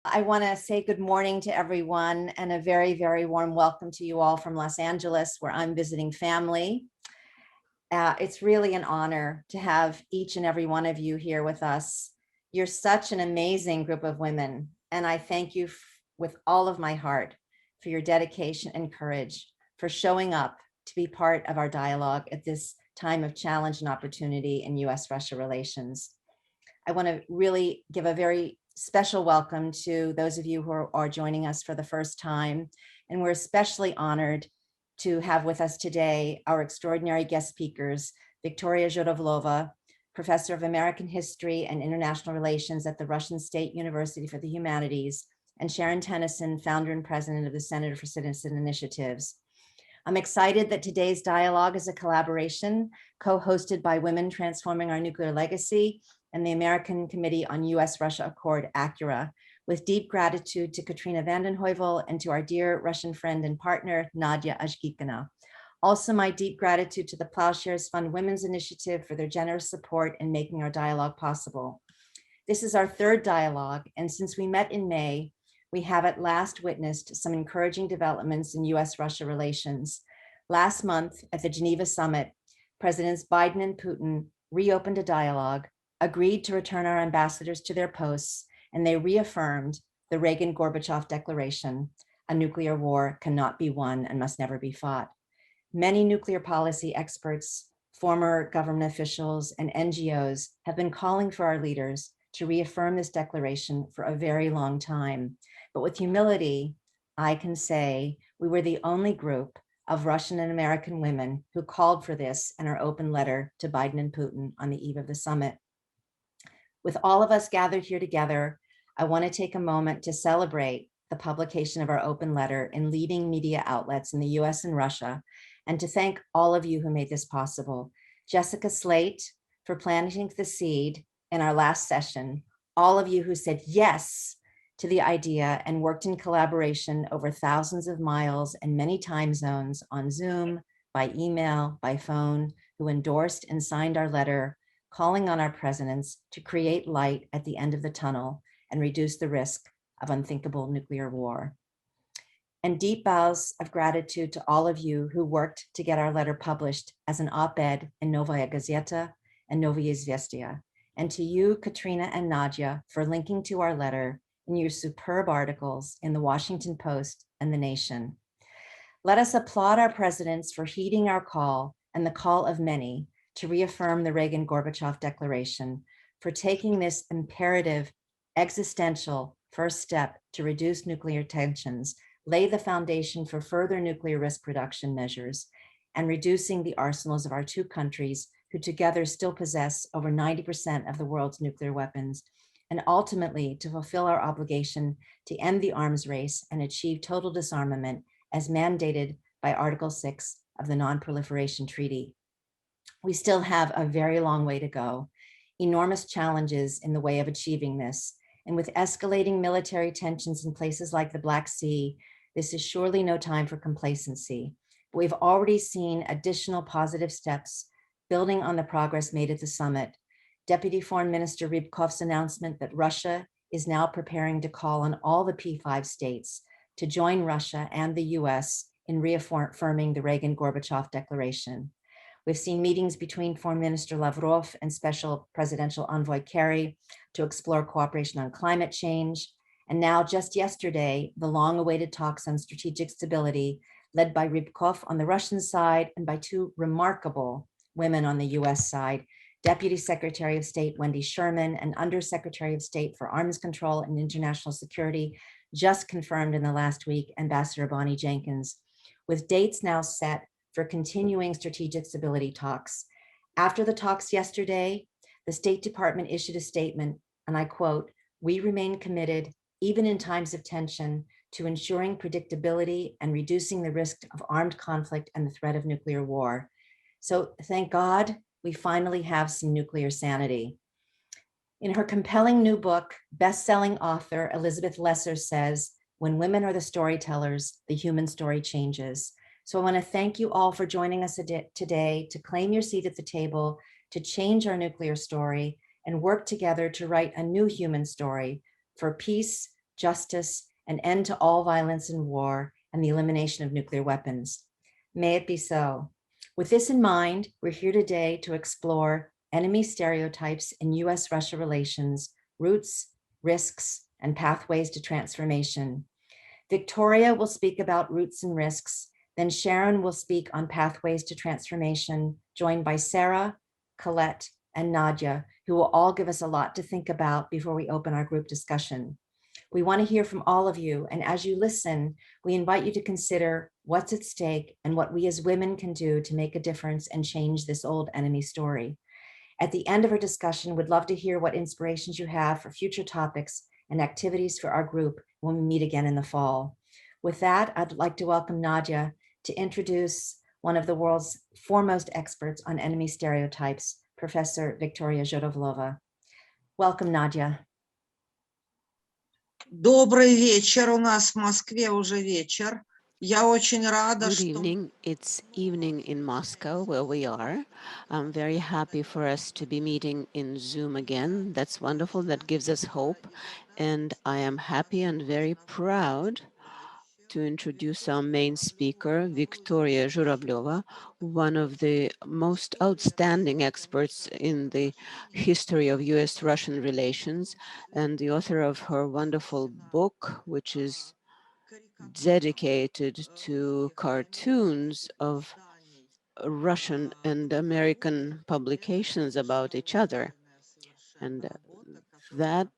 I want to say good morning to everyone and a very, very warm welcome to you all from Los Angeles, where I'm visiting family. It's really an honor to have each and every one of you here with us. You're such an amazing group of women, and I thank you with all of my heart for your dedication and courage, for showing up to be part of our dialogue at this time of challenge and opportunity in U.S.-Russia relations. I want to really give a very special welcome to those of you who are joining us for the first time. And we're especially honored to have with us today our extraordinary guest speakers, Viktoria Zhuravleva, Professor of American History and International Relations at the Russian State University for the Humanities, and Sharon Tennison, founder and president of the Center for Citizen Initiatives. I'm excited that today's dialogue is a collaboration co-hosted by Women Transforming Our Nuclear Legacy and the American Committee on U.S.-Russia Accord, ACURA, with deep gratitude to Katrina vanden Heuvel and to our dear Russian friend and partner, Nadezhda Azhgikhina. Also, my deep gratitude to the Plowshares Fund Women's Initiative for their generous support in making our dialogue possible. This is our third dialogue, and since we met in May, we have at last witnessed some encouraging developments in U.S.-Russia relations. Last month at the Geneva summit, Presidents Biden and Putin reopened a dialogue, agreed to return our ambassadors to their posts, and they reaffirmed the Reagan-Gorbachev Declaration: a nuclear war cannot be won and must never be fought. Many nuclear policy experts, former government officials, and NGOs have been calling for our leaders to reaffirm this declaration for a very long time. But with humility, I can say we were the only group of Russian and American women who called for this in our open letter to Biden and Putin on the eve of the summit. With all of us gathered here together, I want to take a moment to celebrate the publication of our open letter in leading media outlets in the US and Russia, and to thank all of you who made this possible. Jessica Slate for planting the seed in our last session, all of you who said yes to the idea and worked in collaboration over thousands of miles and many time zones on Zoom, by email, by phone, who endorsed and signed our letter, calling on our presidents to create light at the end of the tunnel and reduce the risk of unthinkable nuclear war. And deep bows of gratitude to all of you who worked to get our letter published as an op-ed in Novaya Gazeta and Novaya Izvestia. And to you, Katrina and Nadezhda, for linking to our letter in your superb articles in the Washington Post and The Nation. Let us applaud our presidents for heeding our call and the call of many to reaffirm the Reagan-Gorbachev Declaration, for taking this imperative, existential first step to reduce nuclear tensions, lay the foundation for further nuclear risk reduction measures, and reducing the arsenals of our two countries, who together still possess over 90% of the world's nuclear weapons, and ultimately to fulfill our obligation to end the arms race and achieve total disarmament as mandated by Article 6 of the Nonproliferation Treaty. We still have a very long way to go, enormous challenges in the way of achieving this. And with escalating military tensions in places like the Black Sea, this is surely no time for complacency. But we've already seen additional positive steps building on the progress made at the summit. Deputy Foreign Minister Rybkov's announcement that Russia is now preparing to call on all the P5 states to join Russia and the US in reaffirming the Reagan-Gorbachev Declaration. We've seen meetings between Foreign Minister Lazaroff and Special Presidential Envoy Kerry to explore cooperation on climate change. And now, just yesterday, the long-awaited talks on strategic stability, led by Rybkov on the Russian side and by two remarkable women on the US side, Deputy Secretary of State Wendy Sherman and Undersecretary of State for Arms Control and International Security, just confirmed in the last week, Ambassador Bonnie Jenkins, with dates now set for continuing strategic stability talks. After the talks yesterday, the State Department issued a statement, and I quote, "We remain committed, even in times of tension, to ensuring predictability and reducing the risk of armed conflict and the threat of nuclear war." So thank God we finally have some nuclear sanity. In her compelling new book, best-selling author Elizabeth Lesser says, "When women are the storytellers, the human story changes." So I want to thank you all for joining us today to claim your seat at the table, to change our nuclear story, and work together to write a new human story for peace, justice, an end to all violence and war, and the elimination of nuclear weapons. May it be so. With this in mind, we're here today to explore enemy stereotypes in US-Russia relations, roots, risks, and pathways to transformation. Viktoria will speak about roots and risks. Then Sharon will speak on pathways to transformation, joined by Sarah, Colette, and Nadezhda, who will all give us a lot to think about before we open our group discussion. We want to hear from all of you, and as you listen, we invite you to consider what's at stake and what we as women can do to make a difference and change this old enemy story. At the end of our discussion, we'd love to hear what inspirations you have for future topics and activities for our group when we meet again in the fall. With that, I'd like to welcome Nadezhda to introduce one of the world's foremost experts on enemy stereotypes, Professor Viktoria Zhuravleva. Welcome, Nadezhda. Добрый вечер. У нас в Москве уже вечер. Я очень рада, Good evening. It's evening in Moscow, where we are. I'm very happy for us to be meeting in Zoom again. That's wonderful. That gives us hope. And I am happy and very proud to introduce our main speaker, Viktoria Zhuravleva, one of the most outstanding experts in the history of US-Russian relations and the author of her wonderful book, which is dedicated to cartoons of Russian and American publications about each other. And that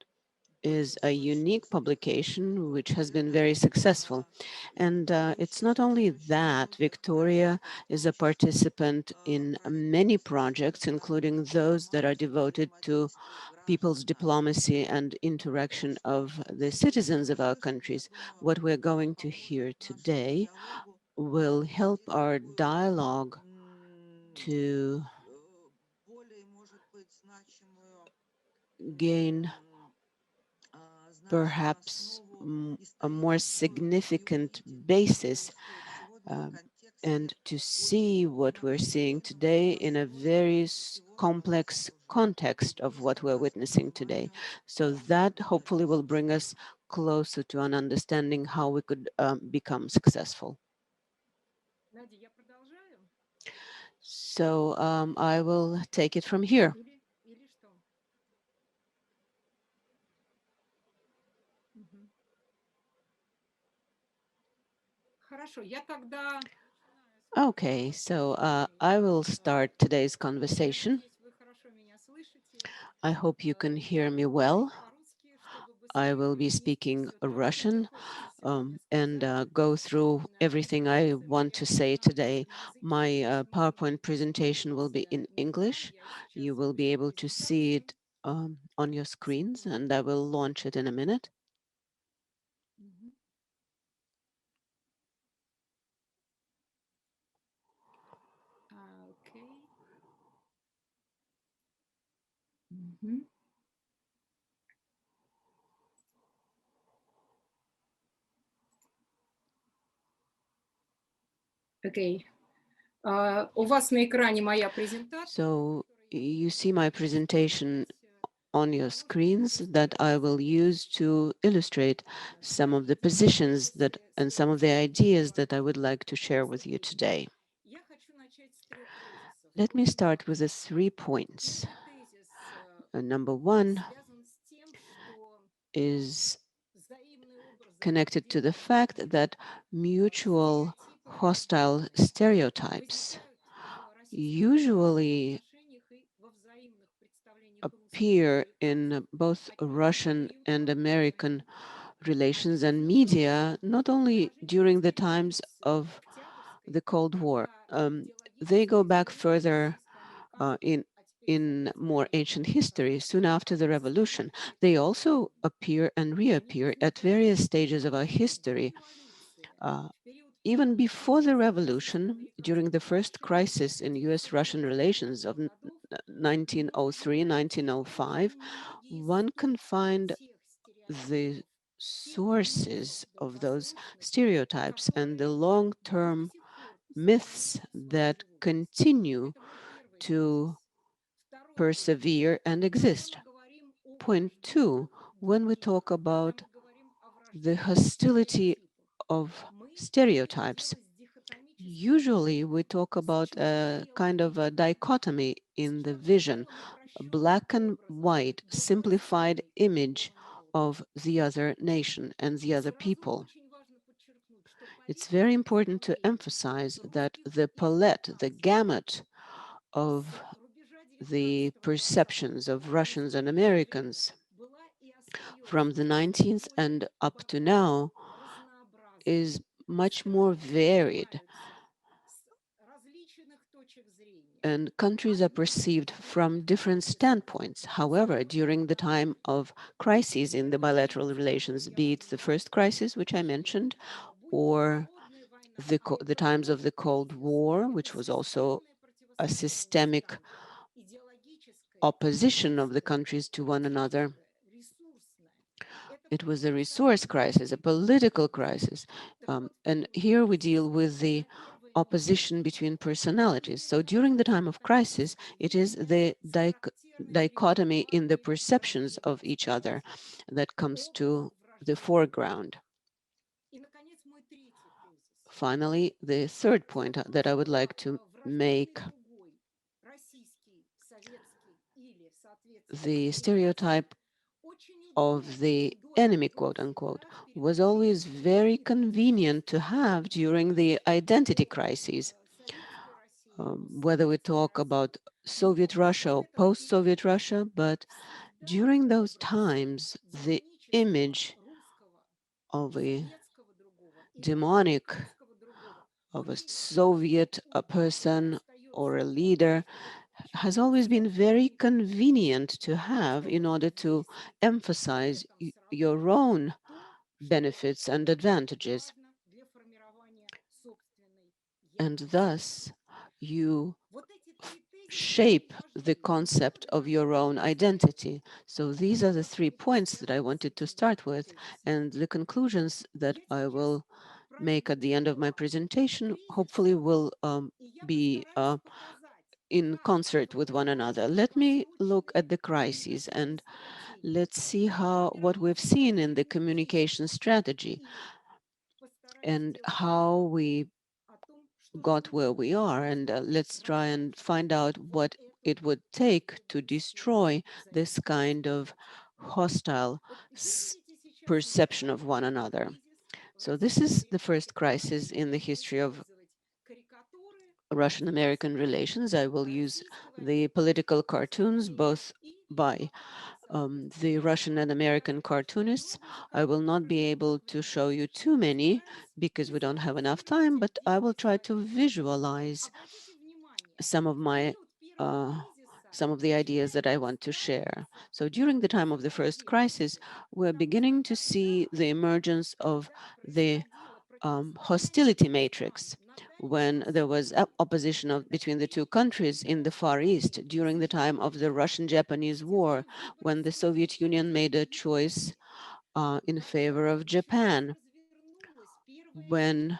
is a unique publication which has been very successful. And it's not only that, Viktoria is a participant in many projects, including those that are devoted to people's diplomacy and interaction of the citizens of our countries. What we're going to hear today will help our dialogue to gain perhaps a more significant basis and to see what we're seeing today in a very complex context of what we're witnessing today. So that hopefully will bring us closer to an understanding how we could become successful. So I will take it from here. Okay, so I will start today's conversation. I hope you can hear me well. I will be speaking Russian and go through everything I want to say today. My PowerPoint presentation will be in English. You will be able to see it on your screens, and I will launch it in a minute. Okay. У вас на экране моя презентация. So you see my presentation on your screens that I will use to illustrate some of the positions that and some of the ideas that I would like to share with you today. Let me start with the 3 points. Number 1 is connected to the fact that mutual hostile stereotypes usually appear in both Russian and American relations and media, not only during the times of the Cold War. They go back further in more ancient history, soon after the revolution. They also appear and reappear at various stages of our history. Even before the revolution, during the first crisis in US-Russian relations of 1903, 1905, one can find the sources of those stereotypes and the long-term myths that continue to persevere and exist. Point 2, when we talk about the hostility of stereotypes. Usually we talk about a kind of a dichotomy in the vision, a black and white simplified image of the other nation and the other people. It's very important to emphasize that the palette, the gamut of the perceptions of Russians and Americans from the 19th and up to now is much more varied, and countries are perceived from different standpoints. However, during the time of crises in the bilateral relations, be it the first crisis, which I mentioned, or the times of the Cold War, which was also a systemic opposition of the countries to one another. It was a resource crisis, a political crisis. And here we deal with the opposition between personalities. So during the time of crisis, it is the dichotomy in the perceptions of each other that comes to the foreground. Finally, the third point that I would like to make: the stereotype of the enemy, quote unquote, was always very convenient to have during the identity crises. Whether we talk about Soviet Russia or post-Soviet Russia, but during those times, the image of a demonic, of a Soviet person or a leader has always been very convenient to have in order to emphasize your own benefits and advantages. And thus, you shape the concept of your own identity. So these are the 3 points that I wanted to start with, and the conclusions that I will make at the end of my presentation hopefully will be in concert with one another. Let me look at the crises and let's see what we've seen in the communication strategy and how we got where we are, and let's try and find out what it would take to destroy this kind of hostile perception of one another. So this is the first crisis in the history of Russian-American relations. I will use the political cartoons, both by the Russian and American cartoonists. I will not be able to show you too many because we don't have enough time, but I will try to visualize some of the ideas that I want to share. So during the time of the first crisis, we're beginning to see the emergence of the hostility matrix, when there was opposition between the two countries in the Far East during the time of the Russian-Japanese War, when the Soviet Union made a choice in favor of Japan, when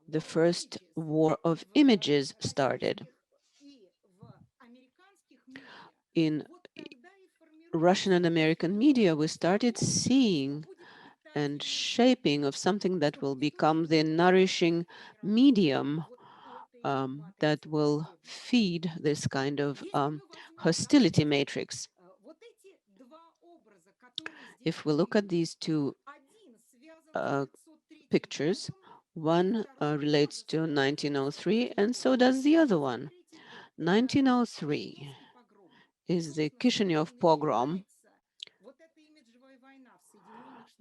the first war of images started. In Russian and American media, we started seeing and shaping of something that will become the nourishing medium that will feed this kind of hostility matrix. If we look at these two pictures, one relates to 1903, and so does the other one. 1903 is the Kishinev pogrom.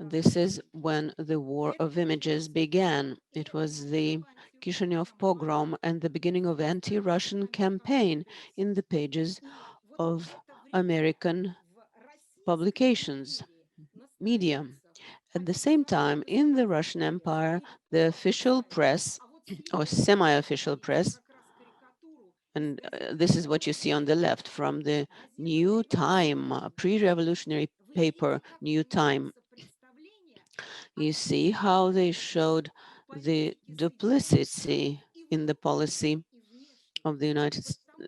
This is when the war of images began. It was the Kishinev pogrom and the beginning of anti-Russian campaign in the pages of American publications, media. At the same time, in the Russian Empire, the official press or semi-official press, and this is what you see on the left from the New Time, pre-revolutionary paper, New Time. You see how they showed the duplicity in the policy of the United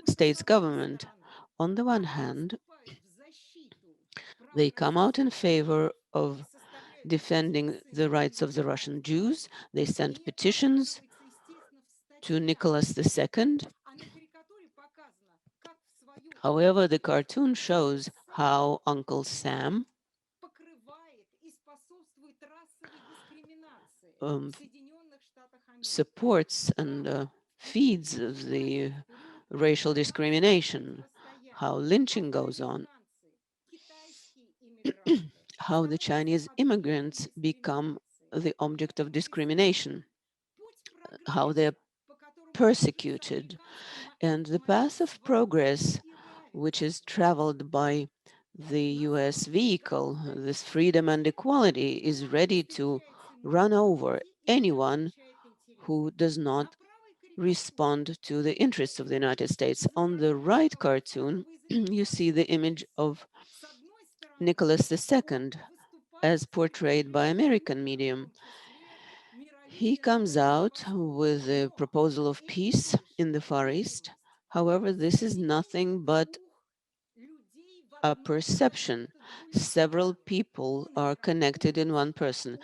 States government. On the one hand, they come out in favor of defending the rights of the Russian Jews. They sent petitions to Nicholas II. However, the cartoon shows how Uncle Sam supports and feeds the racial discrimination, how lynching goes on, how the Chinese immigrants become the object of discrimination, how they're persecuted, and the path of progress which is traveled by the US vehicle, this freedom and equality, is ready to run over anyone who does not respond to the interests of the United States. On the right cartoon, you see the image of Nicholas II as portrayed by American medium. He comes out with a proposal of peace in the Far East. However, this is nothing but a perception. Several people are connected in one person.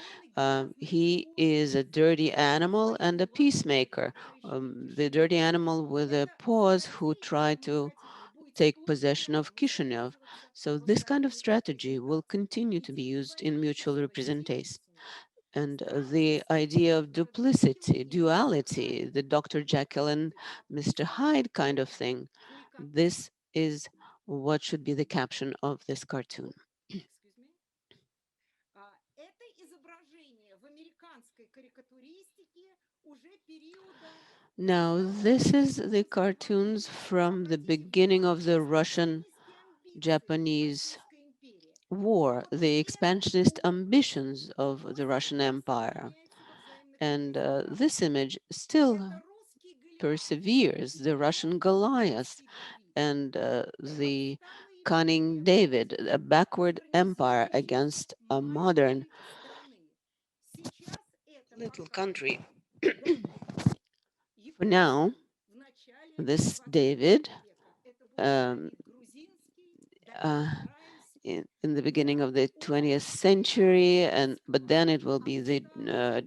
He is a dirty animal and a peacemaker. The dirty animal with a paws who tried to take possession of Kishinev. So this kind of strategy will continue to be used in mutual representation. And the idea of duplicity, duality, the Dr. Jekyll and Mr. Hyde kind of thing, this is what should be the caption of this cartoon. Now, this is the cartoons from the beginning of the Russian-Japanese war, the expansionist ambitions of the Russian Empire. And this image still perseveres, the Russian Goliath and the cunning David, a backward empire against a modern little country. For now, this David um, in the beginning of the 20th century, but then it will be the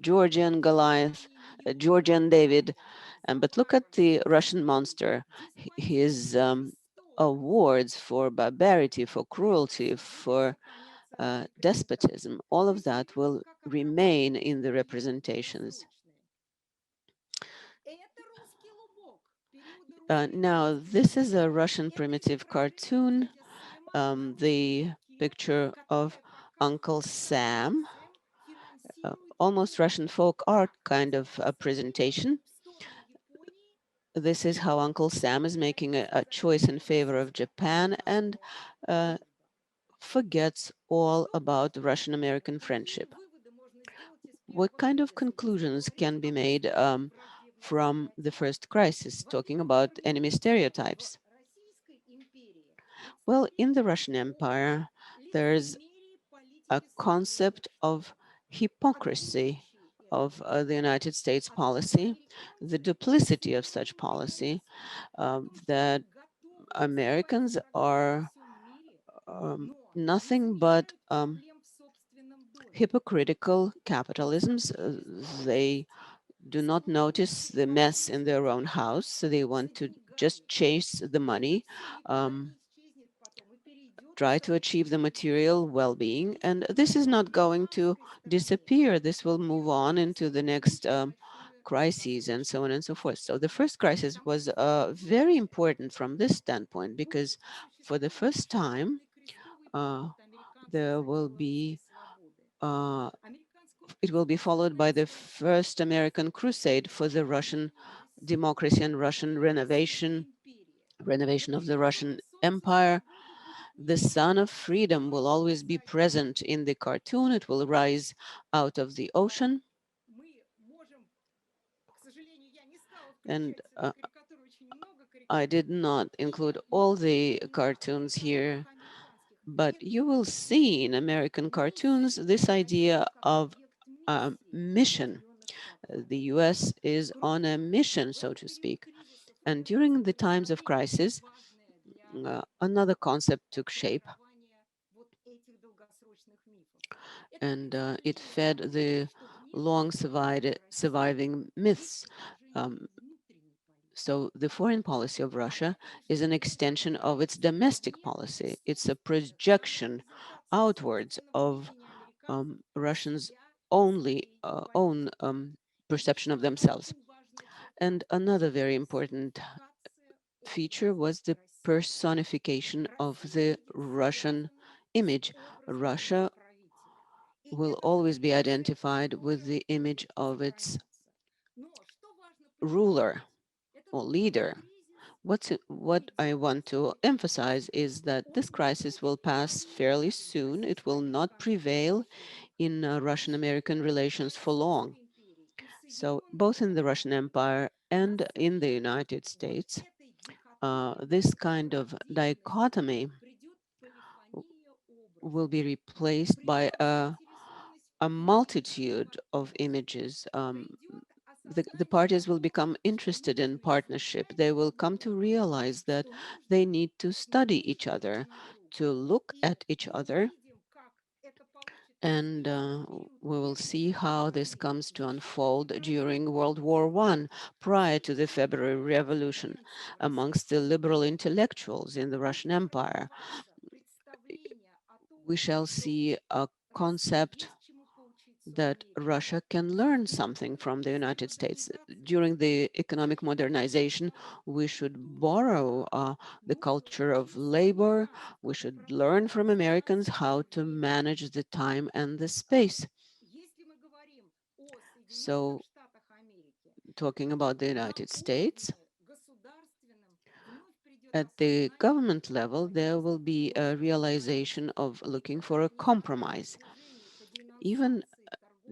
Georgian Goliath, Georgian David. But look at the Russian monster. His awards for barbarity, for cruelty, for despotism, all of that will remain in the representations. Now, this is a Russian primitive cartoon, the picture of Uncle Sam, almost Russian folk art kind of a presentation. This is how Uncle Sam is making a choice in favor of Japan and forgets all about Russian-American friendship. What kind of conclusions can be made from the first crisis, talking about enemy stereotypes? Well, in the Russian Empire, there's a concept of hypocrisy of the United States policy, the duplicity of such policy, that Americans are nothing but hypocritical capitalisms. They do not notice the mess in their own house, so they want to just chase the money, try to achieve the material well-being, and this is not going to disappear. This will move on into the next crises and so on and so forth. So the first crisis was very important from this standpoint because for the first time there will be it will be followed by the first American crusade for the Russian democracy and Russian renovation of the Russian Empire. The sun of freedom will always be present in the cartoon. It will rise out of the ocean. And I did not include all the cartoons here, but you will see in American cartoons this idea of a mission. The US is on a mission, so to speak. And during the times of crisis, another concept took shape. and it fed the long surviving myths. Um, so the foreign policy of Russia is an extension of its domestic policy. It's a projection outwards of Russians' own perception of themselves. And another very important feature was the personification of the Russian image. Russia will always be identified with the image of its ruler or leader. What I want to emphasize is that this crisis will pass fairly soon. It will not prevail in Russian-American relations for long. So both in the Russian Empire and in the United States, this kind of dichotomy will be replaced by a multitude of images. The parties will become interested in partnership. They will come to realize that they need to study each other, to look at each other, and we will see how this comes to unfold during World War I, prior to the February Revolution, amongst the liberal intellectuals in the Russian Empire. We shall see a concept that Russia can learn something from the United States. During the economic modernization, we should borrow the culture of labor. We should learn from Americans how to manage the time and the space. So, talking about the United States, at the government level, there will be a realization of looking for a compromise. Even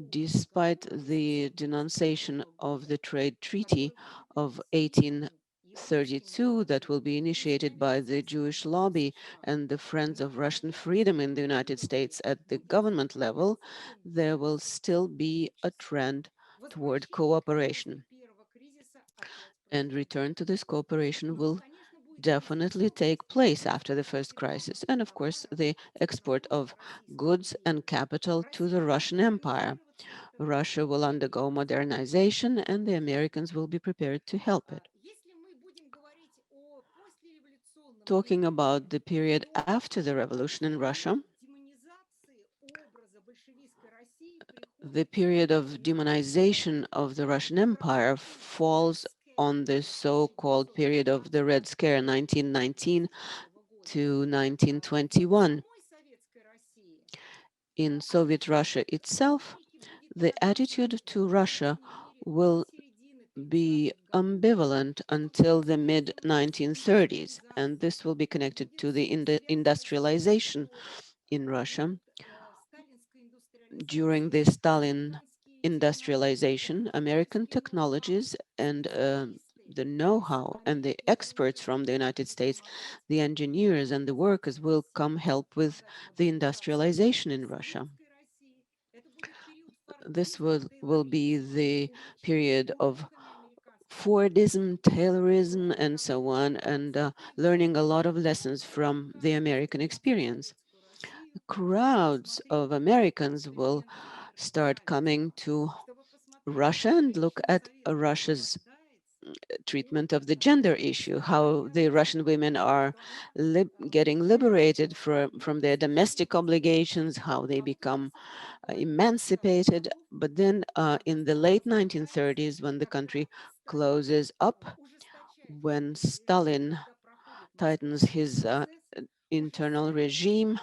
despite the denunciation of the trade treaty of 1832 that will be initiated by the Jewish lobby and the Friends of Russian Freedom in the United States at the government level, there will still be a trend toward cooperation. And return to this cooperation will definitely take place after the first crisis. And of course, the export of goods and capital to the Russian Empire. Russia will undergo modernization, and the Americans will be prepared to help it. Talking about the period after the revolution in Russia, the period of demonization of the Russian Empire falls on the so-called period of the Red Scare, 1919 to 1921. In Soviet Russia itself, the attitude to Russia will be ambivalent until the mid-1930s, and this will be connected to the industrialization in Russia. During the Stalin industrialization, American technologies and the know-how and the experts from the United States, the engineers and the workers will come help with the industrialization in Russia. This will be the period of Fordism, Taylorism, and so on, and learning a lot of lessons from the American experience. Crowds of Americans will start coming to Russia and look at Russia's treatment of the gender issue, how the Russian women are getting liberated from their domestic obligations, how they become emancipated. But then in the late 1930s, when the country closes up, when Stalin tightens his internal regime,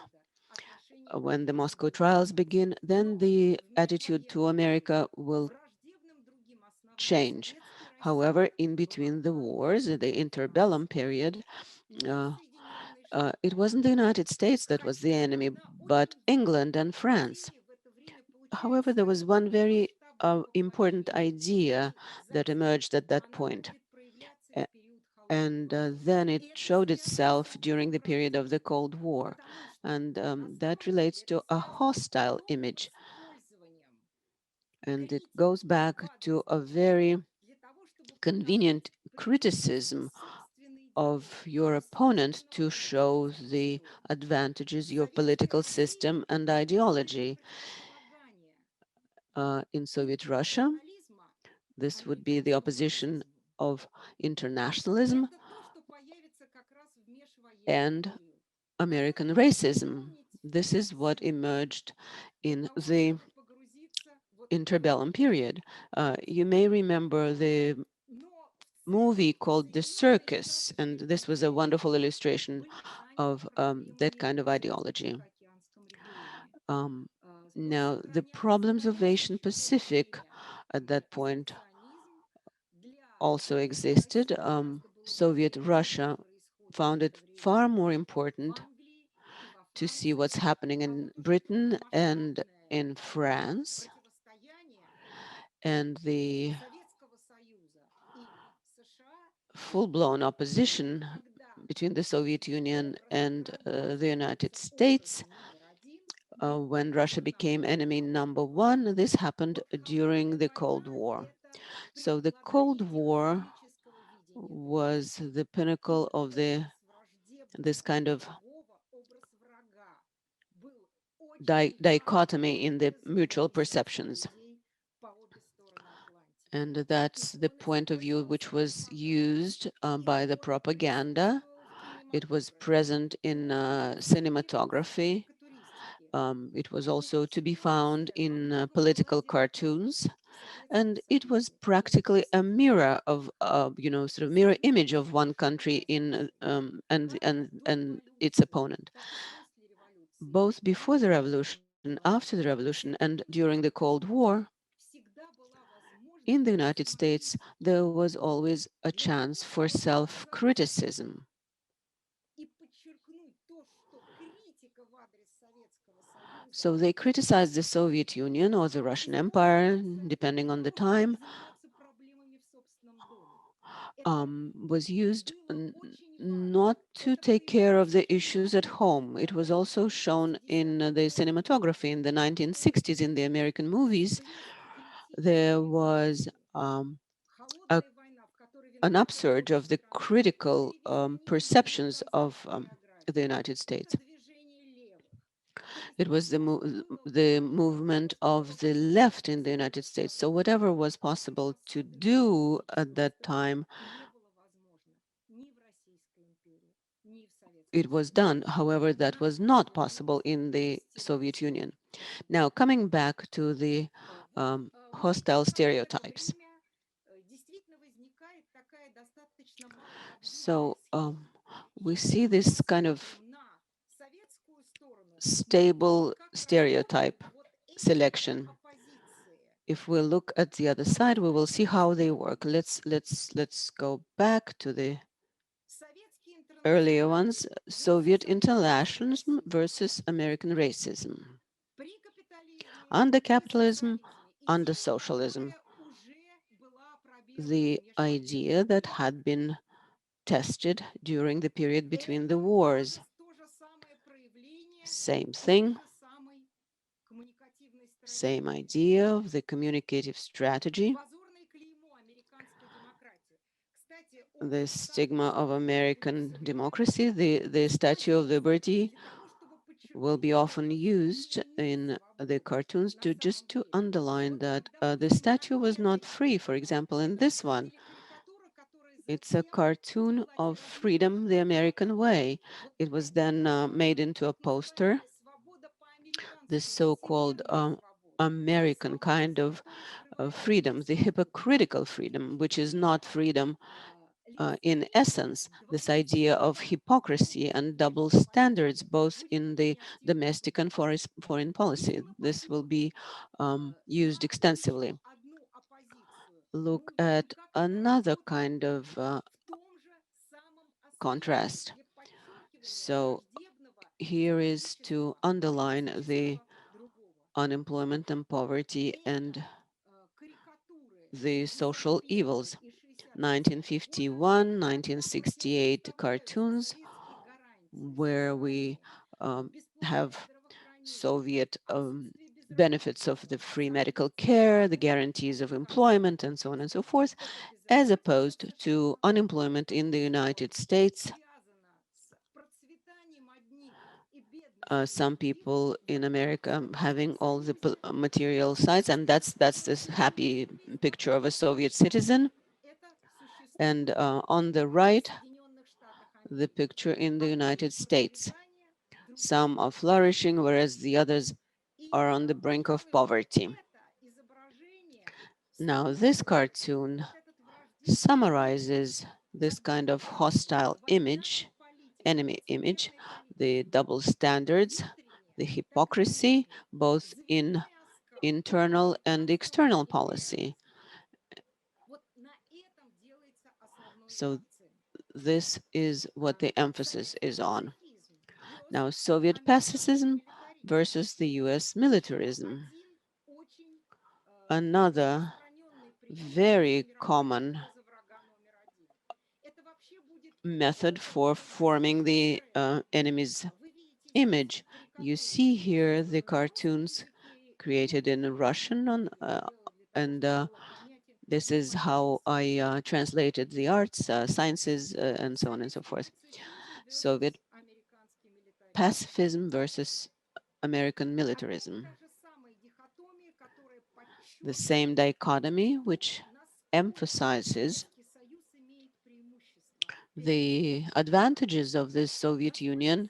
when the Moscow trials begin, then the attitude to America will change. However, in between the wars, the interbellum period, uh, it wasn't the United States that was the enemy, but England and France. However, there was one very important idea that emerged at that point. And then it showed itself during the period of the Cold War. And that relates to a hostile image. And it goes back to a very convenient criticism of your opponent to show the advantages, your political system and ideology. in Soviet Russia. This would be the opposition of internationalism and American racism. This is what emerged in the interbellum period. You may remember the movie called The Circus, and this was a wonderful illustration of that kind of ideology. Um, Now, the problems of Asian Pacific at that point also existed. Soviet Russia found it far more important to see what's happening in Britain and in France, and the full-blown opposition between the Soviet Union and the United States. When Russia became enemy number one, this happened during the Cold War. So the Cold War was the pinnacle of this kind of dichotomy in the mutual perceptions. And that's the point of view which was used by the propaganda. It was present in cinematography. It was also to be found in political cartoons. And it was practically a mirror of, sort of mirror image of one country and its opponent. Both before the revolution, after the revolution, and during the Cold War, in the United States, there was always a chance for self-criticism. So they criticized the Soviet Union or the Russian Empire, depending on the time, was used not to take care of the issues at home. It was also shown in the cinematography in the 1960s in the American movies. There was an upsurge of the critical perceptions of the United States. It was the movement of the left in the United States. So whatever was possible to do at that time, it was done. However, that was not possible in the Soviet Union. Now, coming back to the hostile stereotypes. So we see this kind of stable stereotype selection. If we look at the other side, we will see how they work. Let's go back to the earlier ones. Soviet internationalism versus American racism. Under capitalism, under socialism. The idea that had been tested during the period between the wars. Same thing, same idea of the communicative strategy. The stigma of American democracy, the Statue of Liberty will be often used in the cartoons to underline that the statue was not free. For example, in this one, it's a cartoon of freedom the American way. It was then made into a poster, this so-called American kind of freedom, the hypocritical freedom, which is not freedom in essence, this idea of hypocrisy and double standards, both in the domestic and foreign policy. This will be used extensively. Look at another kind of contrast. So here is to underline the unemployment and poverty and the social evils. 1951, 1968 cartoons where we have Soviet benefits of the free medical care, the guarantees of employment, and so on and so forth, as opposed to unemployment in the United States some people in America having all the material sides, and that's this happy picture of a Soviet citizen. And on the right, the picture in the United States. Some are flourishing, whereas the others are on the brink of poverty. Now, this cartoon summarizes this kind of hostile image, enemy image, the double standards, the hypocrisy, both in internal and external policy. So this is what the emphasis is on. Now, Soviet pacifism versus the US militarism. Another very common method for forming the enemy's image. You see here the cartoons created in Russian and this is how I translated the arts, sciences, and so on and so forth. Soviet pacifism versus American militarism. The same dichotomy which emphasizes the advantages of the Soviet Union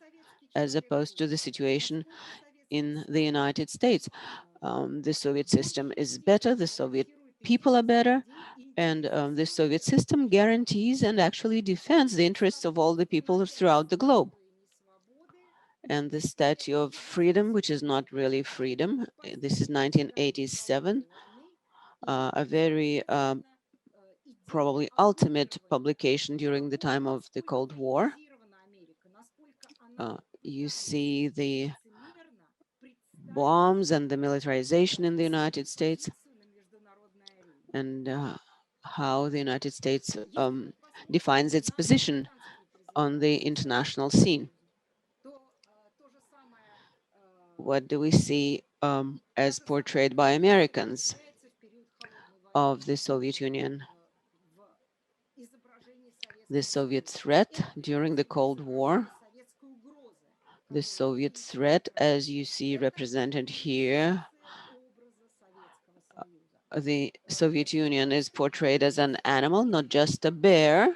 as opposed to the situation in the United States. The Soviet system is better, the Soviet people are better, and the Soviet system guarantees and actually defends the interests of all the people throughout the globe. And the Statue of Freedom, which is not really freedom, this is 1987, a very probably ultimate publication during the time of the Cold War. You see the bombs and the militarization in the United States and how the United States defines its position on the international scene. What do we see as portrayed by Americans of the Soviet Union? The Soviet threat during the Cold War, the Soviet threat, as you see represented here, the Soviet Union is portrayed as an animal, not just a bear.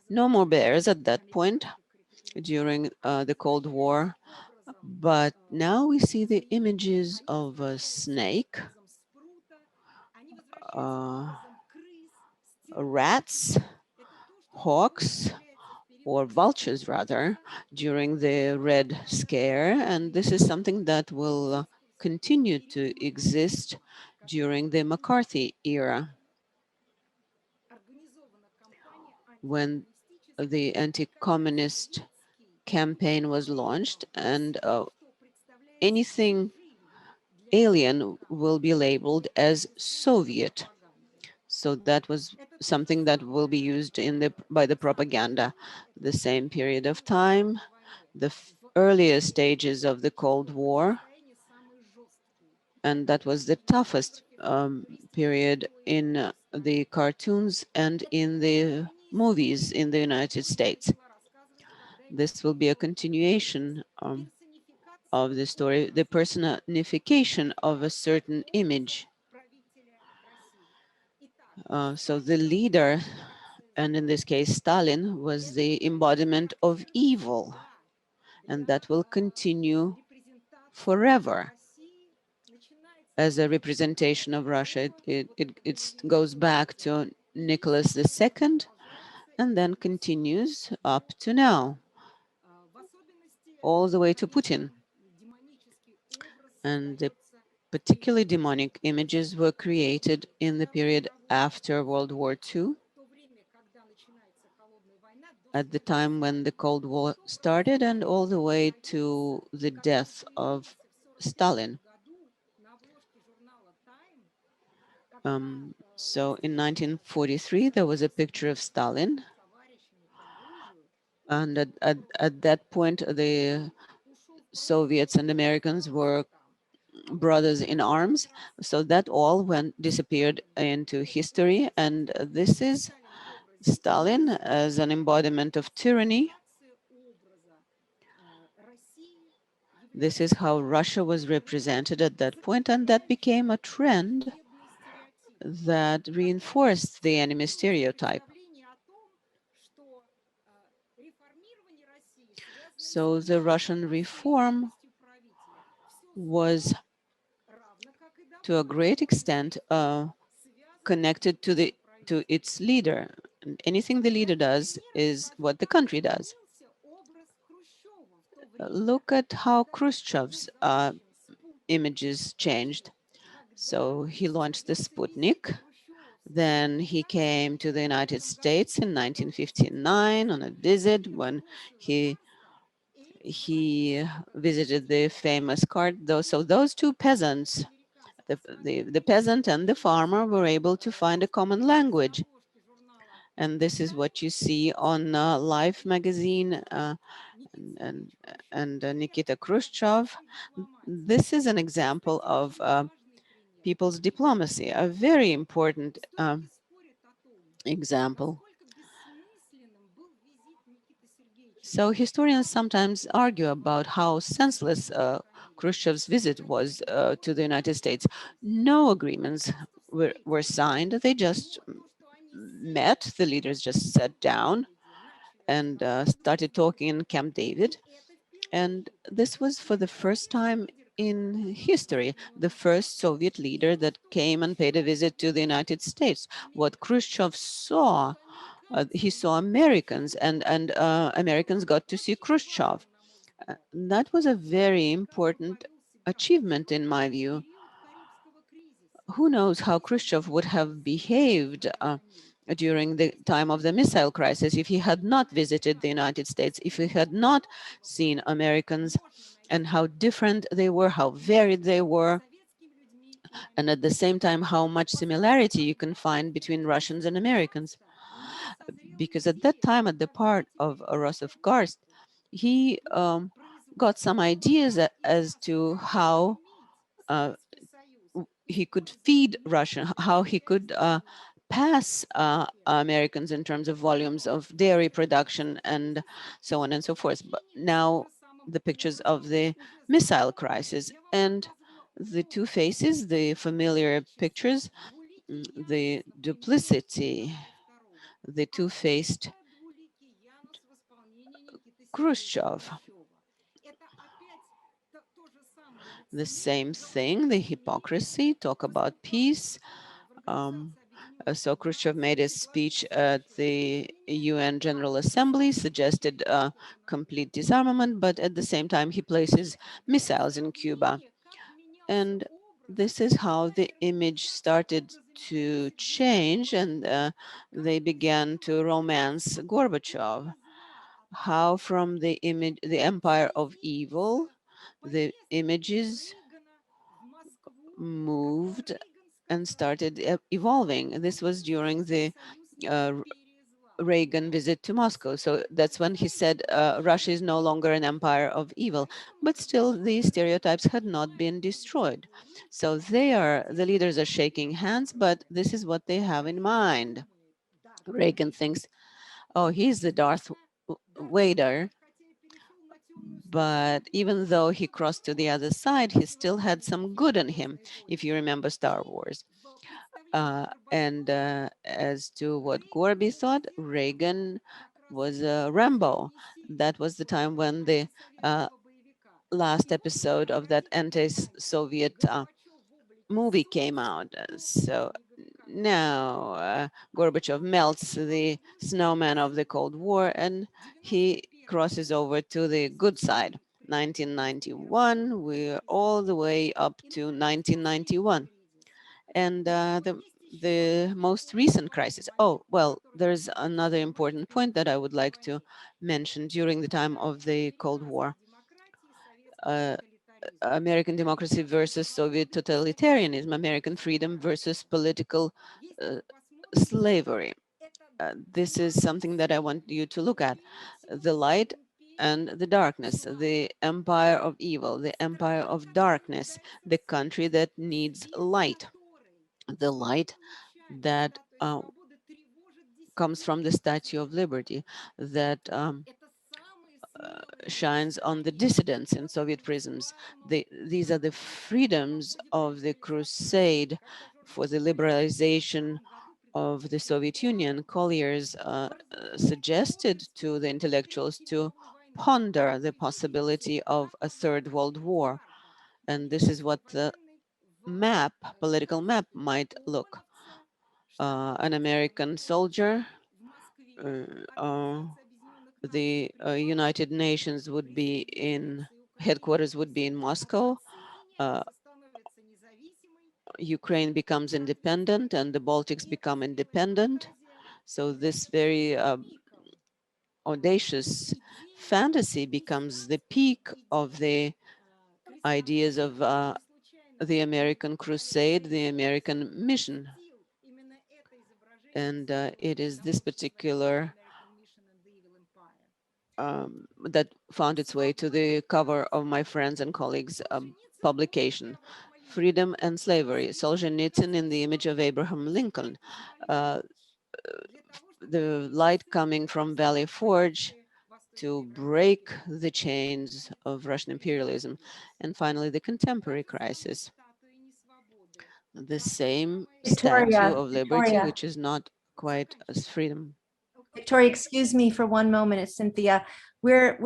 No more bears at that point during the Cold War. But now we see the images of a snake, rats, hawks, or vultures rather, during the Red Scare. And this is something that will continue to exist during the McCarthy era, when the anti-communist campaign was launched, and anything alien will be labeled as Soviet. So that was something that will be used by the propaganda. The same period of time, the earlier stages of the Cold War, and that was the toughest period in the cartoons and in the movies in the United States. This will be a continuation of the story, the personification of a certain image. So the leader, and in this case Stalin, was the embodiment of evil, and that will continue forever as a representation of Russia. It goes back to Nicholas II and then continues up to now, all the way to Putin. And the particularly demonic images were created in the period after World War II, at the time when the Cold War started, and all the way to the death of Stalin. So in 1943, there was a picture of Stalin. And at that point, the Soviets and Americans were brothers in arms. So that all disappeared into history. And this is Stalin as an embodiment of tyranny. This is how Russia was represented at that point, and that became a trend that reinforced the enemy stereotype. So the Russian reform was, to a great extent, connected to its leader. And anything the leader does is what the country does. Look at how Khrushchev's images changed. So he launched the Sputnik. Then he came to the United States in 1959 on a visit when he visited the famous cart. So those two peasants, the peasant and the farmer, were able to find a common language. And this is what you see on Life magazine and, Nikita Khrushchev. This is an example of people's diplomacy, a very important example. So historians sometimes argue about how senseless Khrushchev's visit was to the United States. No agreements were signed. They just met, the leaders just sat down and started talking in Camp David. And this was for the first time in history, the first Soviet leader that came and paid a visit to the United States. What Khrushchev saw, he saw Americans, and Americans got to see Khrushchev. That was a very important achievement, in my view. Who knows how Khrushchev would have behaved during the time of the missile crisis if he had not visited the United States, if he had not seen Americans and how different they were, how varied they were, and at the same time how much similarity you can find between Russians and Americans. Because at that time, at the part of Rostovkarsk, he got some ideas as to how he could feed Russia, how he could pass Americans in terms of volumes of dairy production and so on and so forth. But now the pictures of the missile crisis and the two faces, the familiar pictures, the duplicity, the two-faced Khrushchev. The same thing, the hypocrisy, talk about peace. So Khrushchev made a speech at the UN General Assembly, suggested complete disarmament, but at the same time he places missiles in Cuba. And this is how the image started to change, and they began to romance Gorbachev. How from the image, the empire of evil, the images moved and started evolving. This was during the Reagan visit to Moscow. So that's when he said Russia is no longer an empire of evil. But still, the stereotypes had not been destroyed. So the leaders are shaking hands, but this is what they have in mind. Reagan thinks, oh, he's the Darth Vader. But even though he crossed to the other side, he still had some good in him, if you remember Star Wars. And as to what Gorby thought, Reagan was a Rambo. That was the time when the last episode of that anti-Soviet movie came out. So now Gorbachev melts the snowman of the Cold War and he crosses over to the good side. 1991, we're all the way up to 1991. And the most recent crisis. Oh, well, there's another important point that I would like to mention during the time of the Cold War. American democracy versus Soviet totalitarianism, American freedom versus political slavery. This is something that I want you to look at. The light and the darkness, the empire of evil, the empire of darkness, the country that needs light, the light that comes from the Statue of Liberty, that shines on the dissidents in Soviet prisons. These are the freedoms of the crusade for the liberalization of the Soviet Union. Colliers suggested to the intellectuals to ponder the possibility of a third world war. And this is what the map, political map, might look. An American soldier, the United Nations would be in, headquarters would be in Moscow. Uh, Ukraine becomes independent and the Baltics become independent. So this very audacious fantasy becomes the peak of the ideas of the American crusade, the American mission. And it is this particular that found its way to the cover of my friends and colleagues' publication, Freedom and Slavery, Solzhenitsyn in the Image of Abraham Lincoln. The light coming from Valley Forge to break the chains of Russian imperialism. And finally, the contemporary crisis, the same statue of liberty, which is not quite as freedom. Victoria, excuse me for one moment. It's Cynthia. We're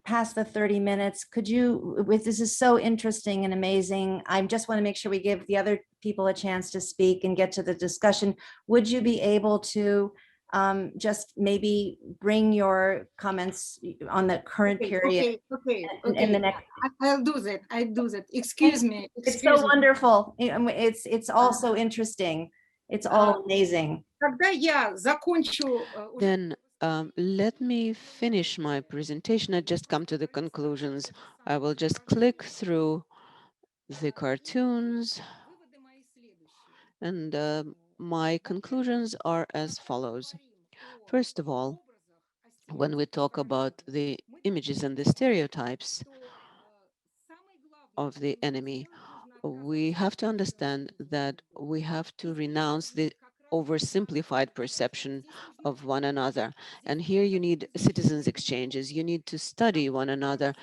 past the 30 minutes. Could you, this is so interesting and amazing. I just want to make sure we give the other people a chance to speak and get to the discussion. Would you be able to just maybe bring your comments on the current period? Okay. In the next. I'll do that. Excuse me. It's so wonderful. It's all so interesting. It's all amazing. Then let me finish my presentation. I just come to the conclusions. I will just click through the cartoons. And my conclusions are as follows. First of all, when we talk about the images and the stereotypes of the enemy, we have to understand that we have to renounce the oversimplified perception of one another. And here you need citizens exchanges. You need to study one another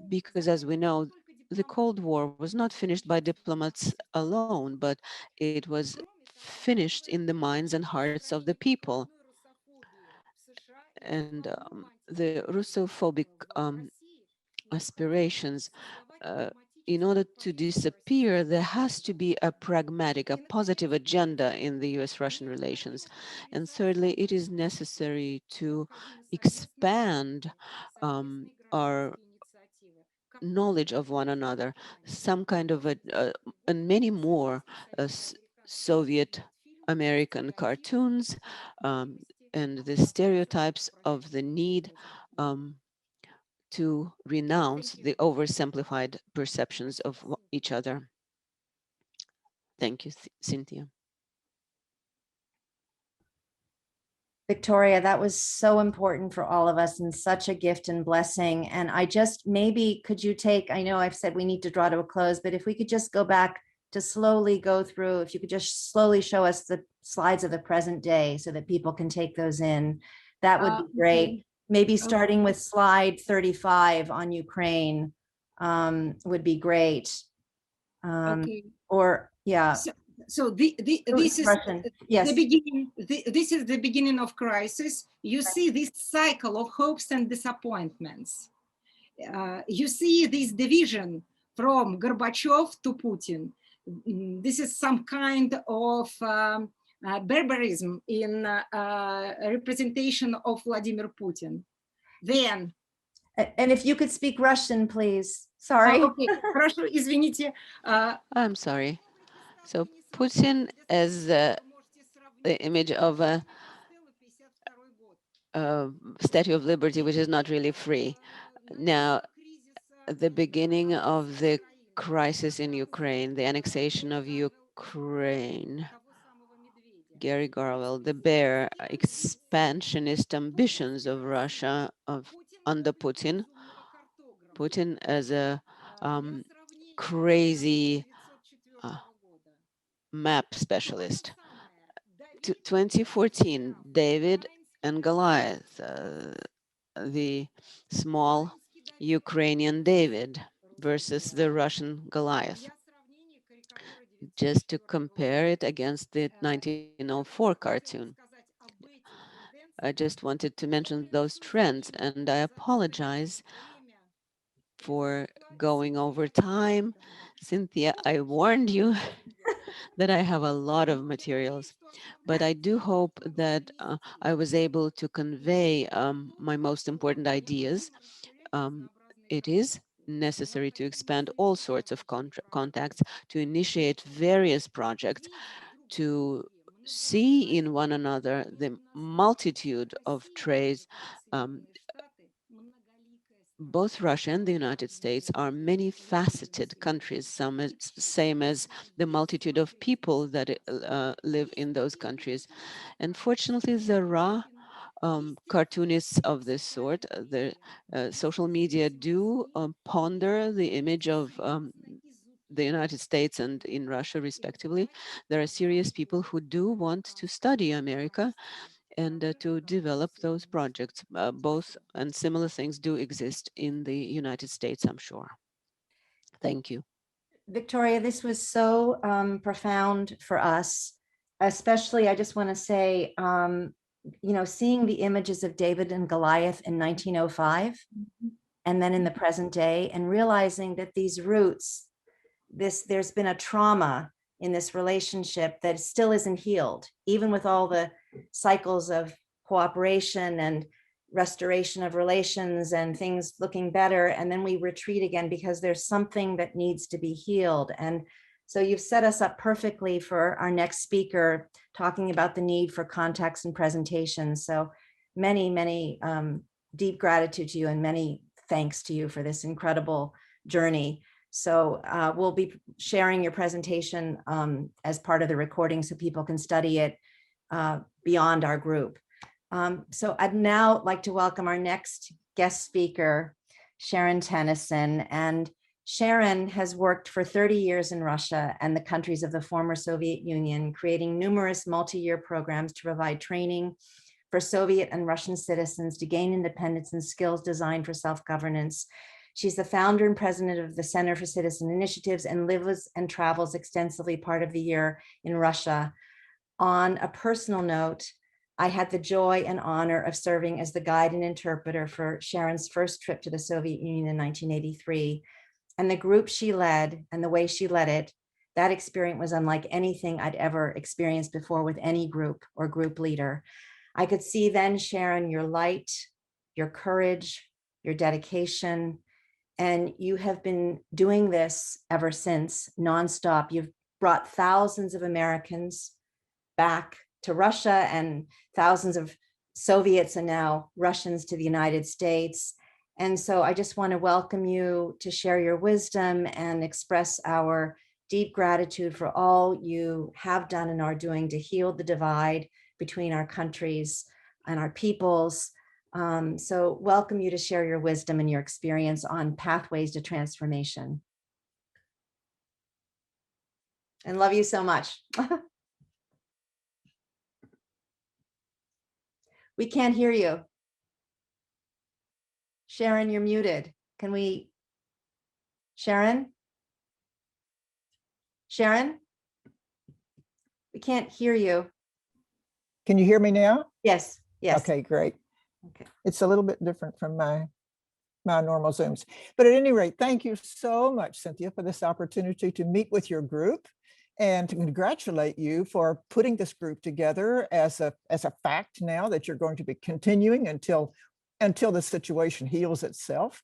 because, as we know, the Cold War was not finished by diplomats alone, but it was finished in the minds and hearts of the people. And the Russophobic aspirations, uh, in order to disappear, there has to be a pragmatic, a positive agenda in the US-Russian relations. And thirdly, it is necessary to expand our knowledge of one another, some kind of and many more Soviet American cartoons and the stereotypes of the need to renounce the oversimplified perceptions of each other. Thank you, Cynthia. Victoria, that was so important for all of us and such a gift and blessing. And I just, maybe could you take, I know I've said we need to draw to a close, but if we could just go back to slowly go through, if you could just slowly show us the slides of the present day so that people can take those in, that would be great. Maybe starting with slide 35 on Ukraine would be great. Or yeah. So this is yes. the beginning. This is the beginning of crisis. You see this cycle of hopes and disappointments. You see this division from Gorbachev to Putin. This is some kind of barbarism in representation of Vladimir Putin. Then, and if you could speak Russian, please. Sorry. Okay, Хорошо, извините. I'm sorry. So Putin as the image of a Statue of Liberty, which is not really free. Now, at the beginning of the crisis in Ukraine, the annexation of Ukraine, Gary Garwell, the bare expansionist ambitions of Russia under Putin as a crazy map specialist. 2014, David and Goliath, the small Ukrainian David versus the Russian Goliath, just to compare it against the 1904 cartoon. I just wanted to mention those trends, and I apologize for going over time. Cynthia, I warned you that I have a lot of materials, but I do hope that I was able to convey my most important ideas. It is necessary to expand all sorts of contacts, to initiate various projects, to see in one another the multitude of traits. Both Russia and the United States are many faceted countries, same as the multitude of people that live in those countries. And fortunately, there are cartoonists of this sort. The social media do ponder the image of the United States and in Russia, respectively. There are serious people who do want to study America and to develop those projects. Both and similar things do exist in the United States, I'm sure. Thank you. Victoria, this was so profound for us, especially I just want to say, seeing the images of David and Goliath in 1905 and then in the present day, and realizing that these roots, there's been a trauma in this relationship that still isn't healed, even with all the cycles of cooperation and restoration of relations and things looking better. And then we retreat again because there's something that needs to be healed. And so you've set us up perfectly for our next speaker, talking about the need for contacts and presentations. So many, many deep gratitude to you and many thanks to you for this incredible journey. So we'll be sharing your presentation as part of the recording so people can study it beyond our group. So I'd now like to welcome our next guest speaker, Sharon Tennison. And Sharon has worked for 30 years in Russia and the countries of the former Soviet Union, creating numerous multi-year programs to provide training for Soviet and Russian citizens to gain independence and skills designed for self-governance. She's the founder and president of the Center for Citizen Initiatives and lives and travels extensively part of the year in Russia. On a personal note, I had the joy and honor of serving as the guide and interpreter for Sharon's first trip to the Soviet Union in 1983. And the group she led and the way she led it, that experience was unlike anything I'd ever experienced before with any group or group leader. I could see then, Sharon, your light, your courage, your dedication, and you have been doing this ever since, nonstop. You've brought thousands of Americans back to Russia and thousands of Soviets and now Russians to the United States. And so I just want to welcome you to share your wisdom and express our deep gratitude for all you have done and are doing to heal the divide between our countries and our peoples. So welcome you to share your wisdom and your experience on pathways to transformation. And love you so much. We can't hear you. Sharon, you're muted. Can we? Sharon? Sharon? We can't hear you. Can you hear me now? Yes, yes. Okay, great. Okay. It's a little bit different from my normal Zooms. But at any rate, thank you so much, Cynthia, for this opportunity to meet with your group and to congratulate you for putting this group together as a fact now that you're going to be continuing until the situation heals itself.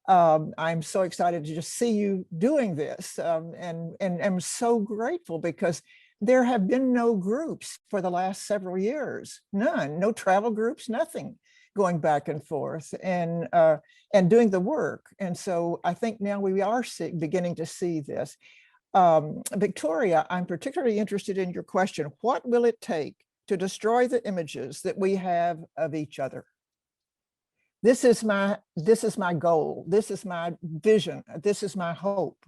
I'm so excited to just see you doing this and I'm so grateful because there have been no groups for the last several years, none, no travel groups, nothing going back and forth and doing the work. And so I think now we are beginning to see this. Victoria, I'm particularly interested in your question. What will it take to destroy the images that we have of each other? This is my goal. This is my vision. This is my hope.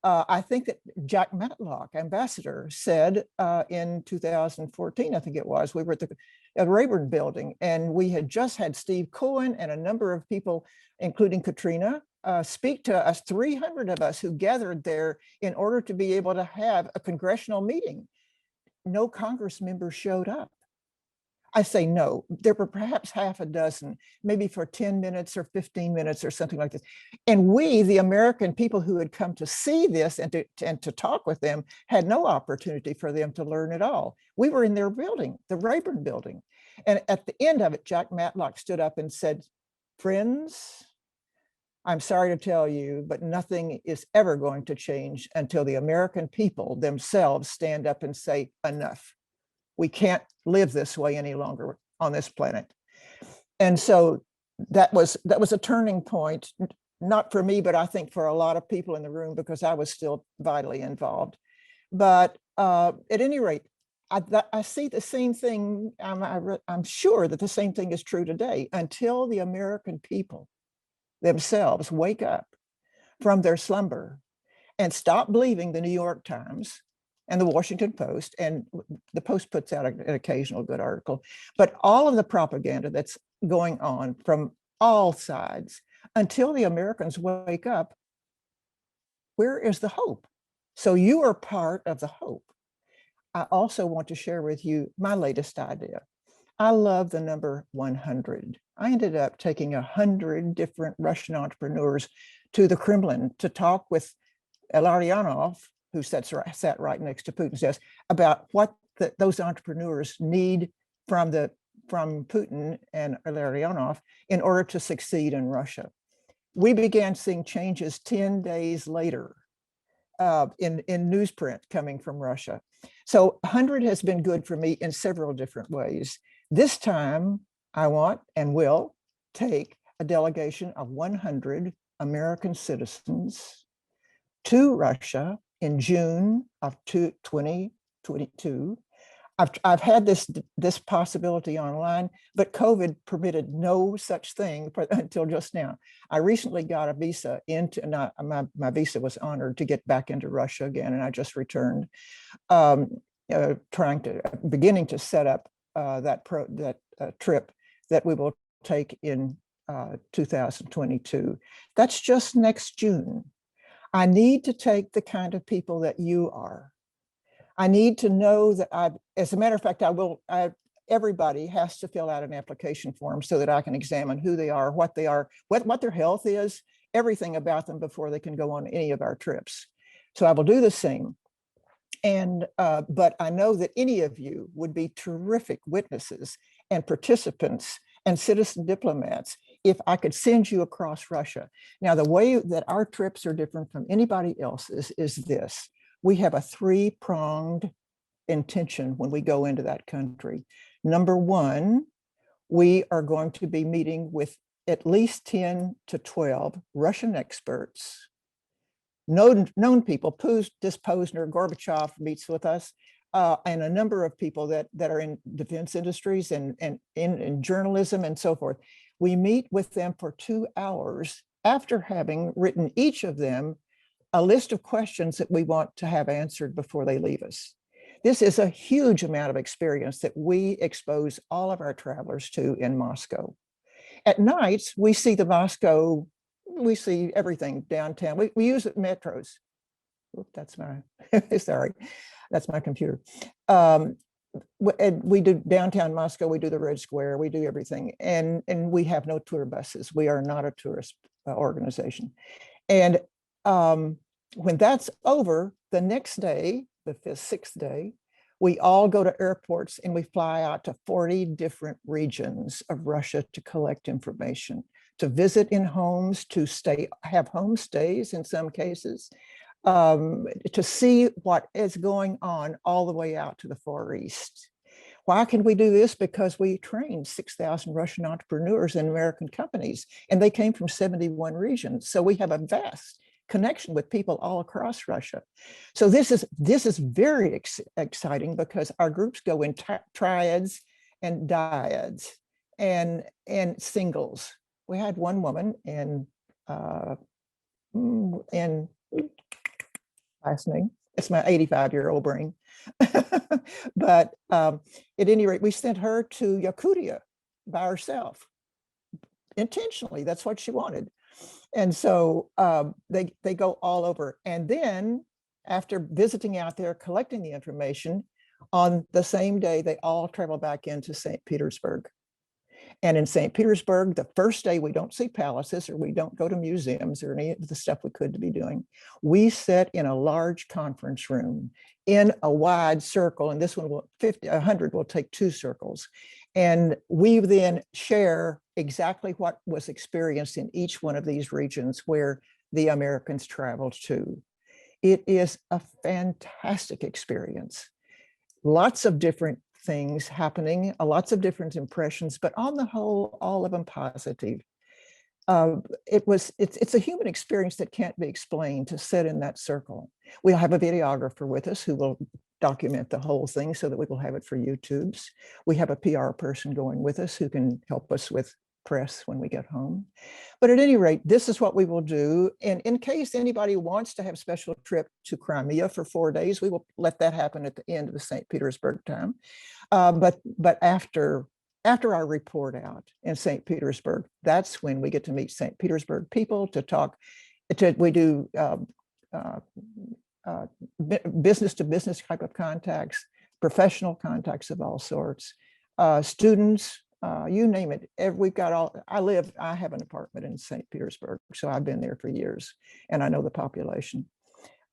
I think that Jack Matlock, ambassador, said in 2014, I think it was, we were at at Rayburn Building. And we had just had Steve Cohen and a number of people, including Katrina, speak to us, 300 of us who gathered there in order to be able to have a congressional meeting. No Congress members showed up. I say no, there were perhaps half a dozen, maybe for 10 minutes or 15 minutes or something like this. And we, the American people who had come to see this and to talk with them, had no opportunity for them to learn at all. We were in their building, the Rayburn Building. And at the end of it, Jack Matlock stood up and said, "Friends, I'm sorry to tell you, but nothing is ever going to change until the American people themselves stand up and say, enough. We can't live this way any longer on this planet." And so that was a turning point, not for me, but I think for a lot of people in the room, because I was still vitally involved. But at any rate, I see the same thing. I'm sure that the same thing is true today. Until the American people themselves wake up from their slumber and stop believing the New York Times and the Washington Post, and the Post puts out an occasional good article, but all of the propaganda that's going on from all sides, until the Americans wake up, where is the hope? So you are part of the hope. I also want to share with you my latest idea. I love the number 100. I ended up taking 100 different Russian entrepreneurs to the Kremlin to talk with Lazaroff, who sat right next to Putin's desk, about what those entrepreneurs need from Putin and Lazaroff in order to succeed in Russia. We began seeing changes 10 days later in newsprint coming from Russia. So 100 has been good for me in several different ways. This time, I want and will take a delegation of 100 American citizens to Russia in June of 2022. I've had this possibility online, but COVID permitted no such thing until just now. I recently got a visa my visa was honored to get back into Russia again, and I just returned, beginning to set up that trip that we will take in 2022. That's just next June. I need to take the kind of people that you are. I need to know that as a matter of fact, everybody has to fill out an application form so that I can examine who they are, what their health is, everything about them before they can go on any of our trips. So I will do the same. And, but I know that any of you would be terrific witnesses and participants and citizen diplomats if I could send you across Russia. Now, the way that our trips are different from anybody else's is this. We have a three-pronged intention when we go into that country. Number one, we are going to be meeting with at least 10 to 12 Russian experts, known people. Posner, Gorbachev meets with us, and a number of people that are in defense industries and in journalism and so forth. We meet with them for 2 hours after having written each of them a list of questions that we want to have answered before they leave us. This is a huge amount of experience that we expose all of our travelers to in Moscow. At nights, we see everything downtown. We use metros. Oops, that's my, sorry, that's my computer. And we do downtown Moscow, we do the Red Square, we do everything. And we have no tour buses. We are not a tourist organization. And when that's over, the next day, the 6th day, we all go to airports and we fly out to 40 different regions of Russia to collect information, to visit in homes, to have homestays in some cases, to see what is going on all the way out to the Far East. Why can we do this? Because we trained 6,000 Russian entrepreneurs in American companies, and they came from 71 regions. So we have a vast connection with people all across Russia. So this is very exciting because our groups go in triads and dyads and singles. We had one woman in last name, It's my 85-year-old brain. But at any rate, we sent her to Yakutia by herself, intentionally. That's what she wanted. And so they go all over. And then after visiting out there, collecting the information, on the same day, they all travel back into St. Petersburg. And in St. Petersburg, the first day, we don't see palaces or we don't go to museums or any of the stuff we could be doing. We sit in a large conference room in a wide circle, and this one will 100 will take 2 circles. And we then share exactly what was experienced in each one of these regions where the Americans traveled to. It is a fantastic experience. Lots of different things happening, lots of different impressions, but on the whole, all of them positive. It's a human experience that can't be explained to sit in that circle. We'll have a videographer with us who will document the whole thing so that we will have it for YouTubes. We have a PR person going with us who can help us with press when we get home. But at any rate, this is what we will do. And in case anybody wants to have a special trip to Crimea for 4 days, we will let that happen at the end of the St. Petersburg time. But after our report out in St. Petersburg, that's when we get to meet St. Petersburg people to talk. We do business to business type of contacts, professional contacts of all sorts, students, you name it. We've got all, I have an apartment in St. Petersburg, so I've been there for years and I know the population.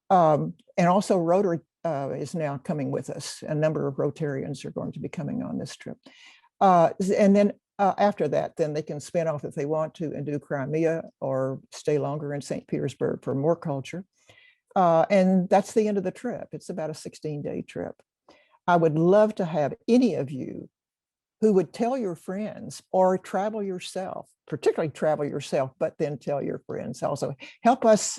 And also Rotary is now coming with us. A number of Rotarians are going to be coming on this trip. And then after that, then they can spin off if they want to and do Crimea or stay longer in St. Petersburg for more culture. And that's the end of the trip. It's about a 16-day trip. I would love to have any of you who would tell your friends or travel yourself, particularly travel yourself, but then tell your friends also. Help us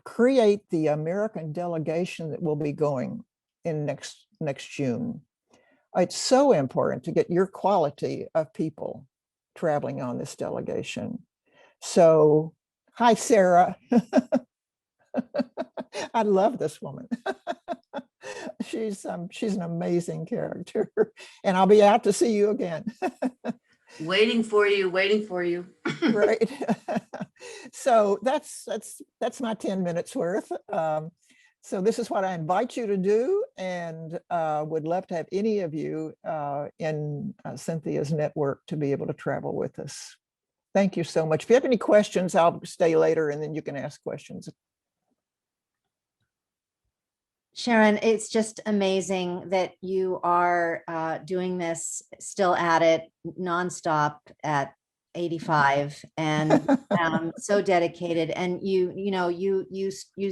create the American delegation that will be going in next June. It's so important to get your quality of people traveling on this delegation. So, hi, Sarah. I love this woman. She's an amazing character, and I'll be out to see you again. Waiting for you. Right. So that's my 10 minutes worth. So this is what I invite you to do, and would love to have any of you in Cynthia's network to be able to travel with us. Thank you so much. If you have any questions, I'll stay later and then you can ask questions. Sharon, it's just amazing that you are doing this, still at it, nonstop at 85, and so dedicated. And you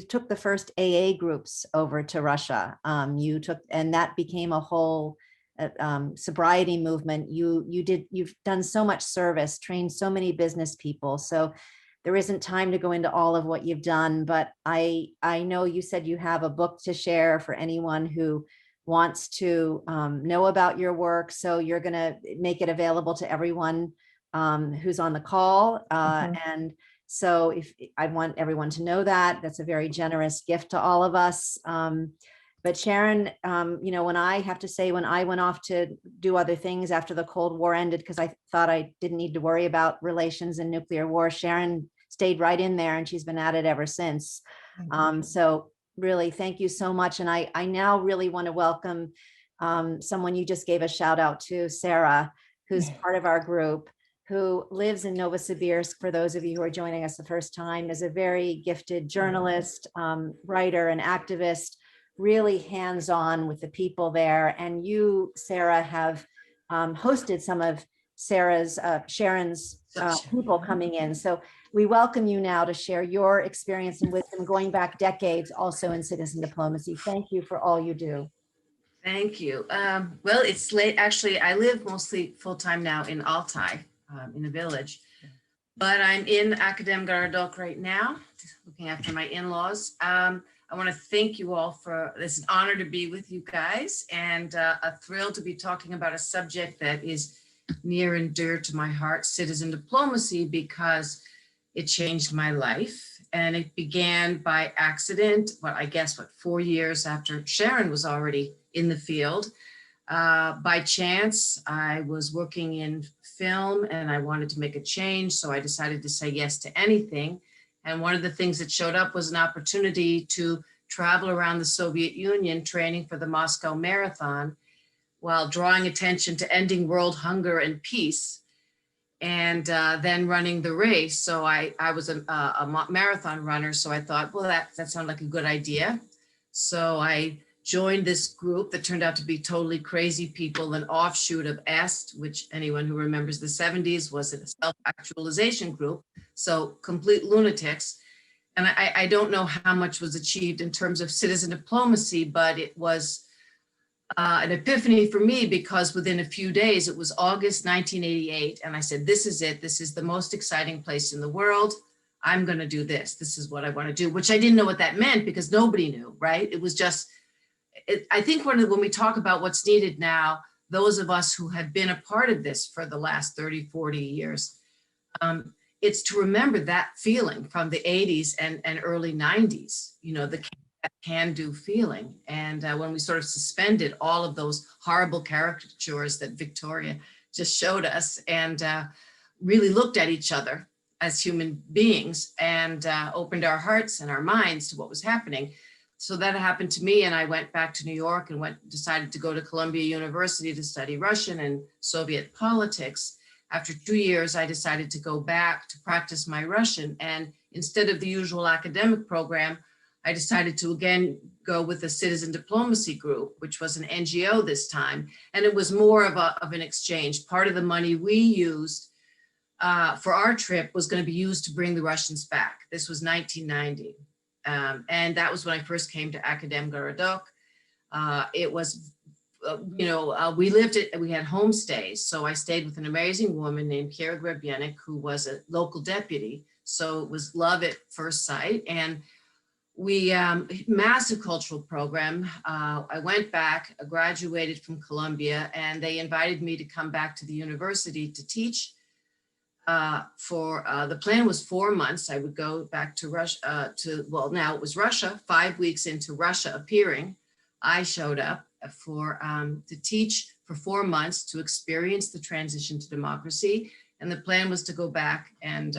took the first AA groups over to Russia. And that became a whole sobriety movement. You've done so much service, trained so many business people. So there isn't time to go into all of what you've done, but I know you said you have a book to share for anyone who wants to know about your work. So you're going to make it available to everyone who's on the call. And so if I want everyone to know that, that's a very generous gift to all of us. But Sharon, when I have to say, when I went off to do other things after the Cold War ended, because I thought I didn't need to worry about relations and nuclear war, Sharon stayed right in there and she's been at it ever since. So really, thank you so much. And I now really want to welcome someone you just gave a shout out to, Sarah, who's part of our group, who lives in Novosibirsk. For those of you who are joining us the first time, is a very gifted journalist, writer, and activist, really hands-on with the people there. And you, Sarah, have hosted some of Sharon's people coming in. So we welcome you now to share your experience and wisdom going back decades also in citizen diplomacy. Thank you for all you do. Thank you. Well, it's late. Actually, I live mostly full-time now in Altai, in a village, but I'm in Akademgaradok right now, looking after my in-laws. I want to thank you all for this. An honor to be with you guys, and a thrill to be talking about a subject that is near and dear to my heart, citizen diplomacy, because it changed my life. and it began by accident, I guess 4 years after Sharon was already in the field. By chance, I was working in film and I wanted to make a change, so I decided to say yes to anything. And one of the things that showed up was an opportunity to travel around the Soviet Union training for the Moscow Marathon while drawing attention to ending world hunger and peace, and then running the race. So I was a marathon runner, so I thought, well, that sounded like a good idea. So I joined this group that turned out to be totally crazy people, an offshoot of EST, which anyone who remembers the 70s was a self-actualization group, so complete lunatics. And I don't know how much was achieved in terms of citizen diplomacy, but it was an epiphany for me, because within a few days, it was August 1988, and I said, this is it. This is the most exciting place in the world. I'm going to do this. This is what I want to do, which I didn't know what that meant because nobody knew, right? It was just, I think when we talk about what's needed now, those of us who have been a part of this for the last 30, 40 years, it's to remember that feeling from the 80s and early 90s, you know, the can-do feeling. And when we sort of suspended all of those horrible caricatures that Viktoria just showed us, and really looked at each other as human beings, and opened our hearts and our minds to what was happening. So that happened to me, and I went back to New York and decided to go to Columbia University to study Russian and Soviet politics. After 2 years, I decided to go back to practice my Russian, and instead of the usual academic program, I decided to again go with a citizen diplomacy group, which was an NGO this time, and it was more of an exchange. Part of the money we used for our trip was going to be used to bring the Russians back. This was 1990. And that was when I first came to Akademgorodok. It was, we had homestays. So I stayed with an amazing woman named Kira Grebienik, who was a local deputy. So it was love at first sight. And we, massive cultural program. I went back, graduated from Columbia, and they invited me to come back to the university to teach. The plan was 4 months. I would go back to Russia, now it was Russia. 5 weeks into Russia appearing, I showed up to teach for 4 months to experience the transition to democracy. And the plan was to go back and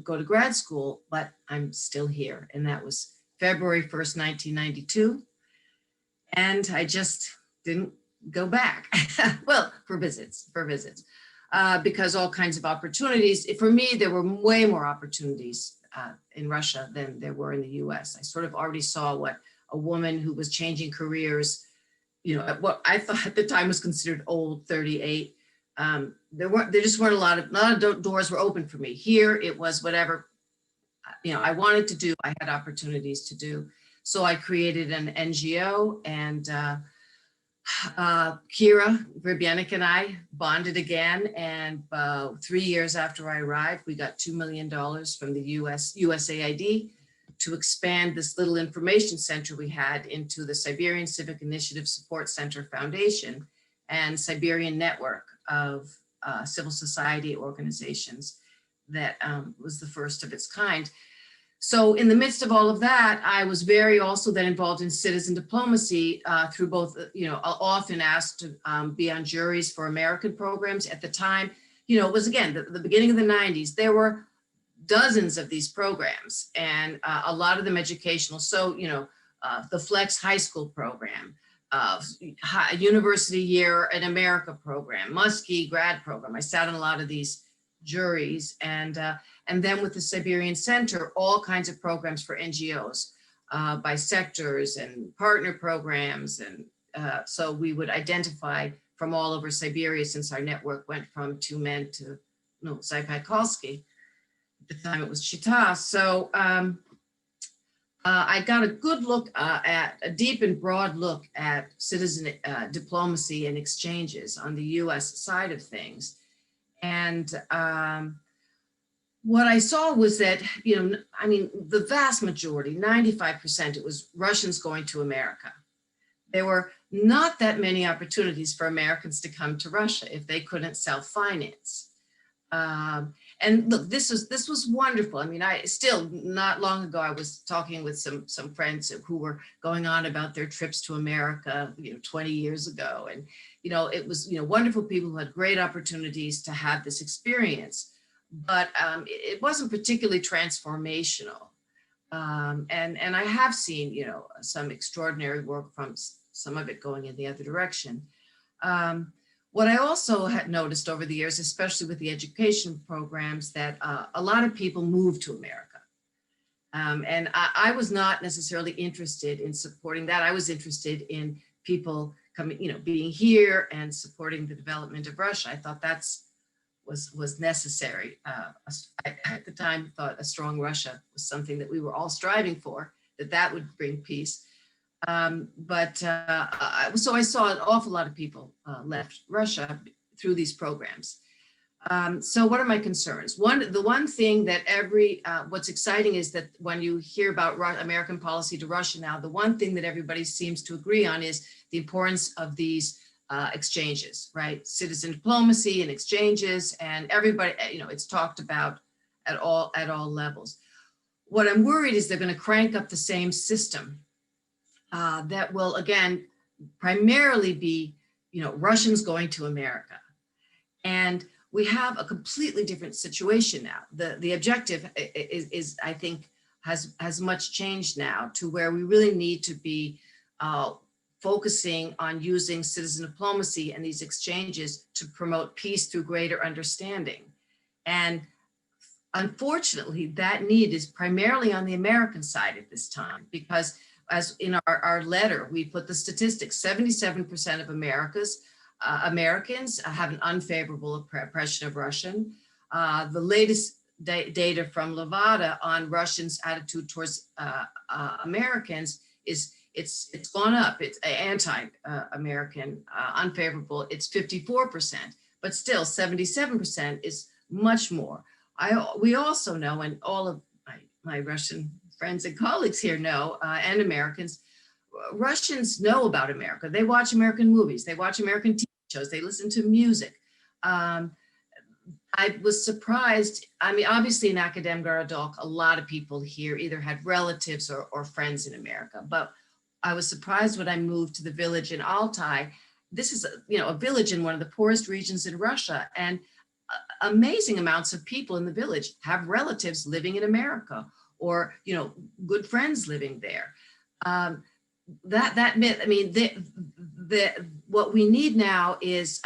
go to grad school, but I'm still here. And that was February 1st, 1992. And I just didn't go back. Well, for visits, because all kinds of opportunities. For me, there were way more opportunities in Russia than there were in the US. I sort of already saw what a woman who was changing careers, at what I thought at the time was considered old, 38. There just weren't a lot of doors were open for me. Here, it was whatever, I wanted to do, I had opportunities to do. So I created an NGO, and Kira Grebienik and I bonded again, and 3 years after I arrived, we got $2 million from the USAID to expand this little information center we had into the Siberian Civic Initiative Support Center Foundation and Siberian network of civil society organizations that was the first of its kind. So in the midst of all of that, I was very also then involved in citizen diplomacy through both, often asked to be on juries for American programs. At the time, it was again, the beginning of the 90s, there were dozens of these programs, and a lot of them educational. So, the Flex High School program, University Year in America program, Muskie grad program. I sat on a lot of these juries, and then with the Siberian Center, all kinds of programs for NGOs by sectors and partner programs. And so we would identify from all over Siberia, since our network went from 2 men to Zaypaikalsky. At the time it was Chita. So I got a good look at a deep and broad look at citizen diplomacy and exchanges on the US side of things. And what I saw was that, the vast majority, 95%, it was Russians going to America. There were not that many opportunities for Americans to come to Russia if they couldn't self-finance. And look, this was wonderful. I mean, I still, not long ago, I was talking with some friends who were going on about their trips to America, 20 years ago. And, it was, wonderful people who had great opportunities to have this experience, but it wasn't particularly transformational. And I have seen, some extraordinary work from some of it going in the other direction. What I also had noticed over the years, especially with the education programs, that a lot of people moved to America. And I was not necessarily interested in supporting that. I was interested in people coming, being here and supporting the development of Russia. I thought was necessary. I, at the time, thought a strong Russia was something that we were all striving for, that would bring peace. So I saw an awful lot of people left Russia through these programs. So what are my concerns? The one thing that what's exciting is that when you hear about American policy to Russia now, the one thing that everybody seems to agree on is the importance of these exchanges, right? Citizen diplomacy and exchanges, and everybody, it's talked about at all levels. What I'm worried is they're going to crank up the same system that will, again, primarily be, Russians going to America. And we have a completely different situation now. The objective is I think, has much changed now to where we really need to be focusing on using citizen diplomacy and these exchanges to promote peace through greater understanding. And unfortunately, that need is primarily on the American side at this time, because as in our letter, we put the statistics, 77% of Americans have an unfavorable impression of Russian. The latest data from Levada on Russians' attitude towards Americans it's gone up. It's anti-American, unfavorable. It's 54%, but still 77% is much more. We also know, and all of my Russian friends and colleagues here know, and Americans, Russians know about America. They watch American movies, they watch American TV shows, they listen to music. I was surprised. I mean, obviously in Akademgaradok, a lot of people here either had relatives or friends in America, but I was surprised when I moved to the village in Altai. This is a village in one of the poorest regions in Russia, and amazing amounts of people in the village have relatives living in America, or good friends living there. What we need now is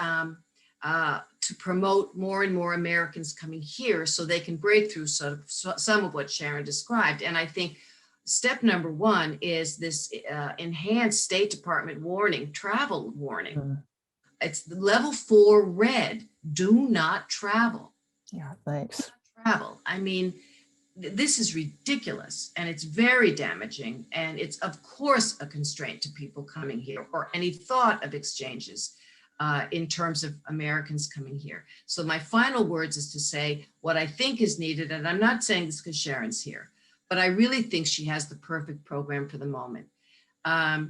to promote more and more Americans coming here so they can break through some of what Sharon described. And I think step number one is this enhanced State Department warning, travel warning. It's level 4 red, do not travel. Yeah, thanks. Travel. I mean, this is ridiculous, and it's very damaging, and it's of course a constraint to people coming here or any thought of exchanges in terms of Americans coming here. So my final words is to say what I think is needed, and I'm not saying this because Sharon's here, but I really think she has the perfect program for the moment. I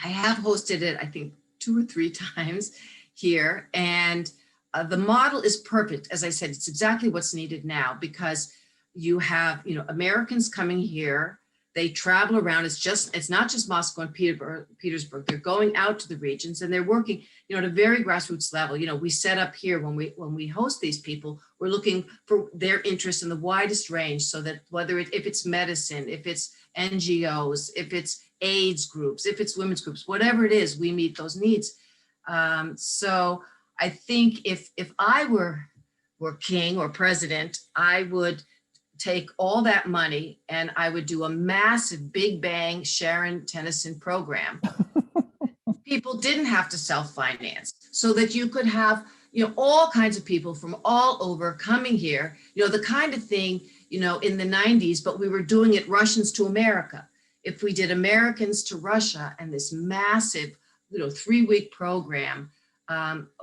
have hosted it, I think, 2 or 3 times here, and the model is perfect. As I said, it's exactly what's needed now, because you have, Americans coming here, they travel around. It's not just Moscow and Petersburg. They're going out to the regions, and they're working, at a very grassroots level. We set up here when we host these people, we're looking for their interests in the widest range, so that if it's medicine, if it's NGOs, if it's AIDS groups, if it's women's groups, whatever it is, we meet those needs. So I think if I were king or president, I would take all that money and I would do a massive big bang Sharon Tennison program. People didn't have to self-finance, so that you could have, all kinds of people from all over coming here, the kind of thing, in the 90s, but we were doing it Russians to America. If we did Americans to Russia and this massive, 3-week program,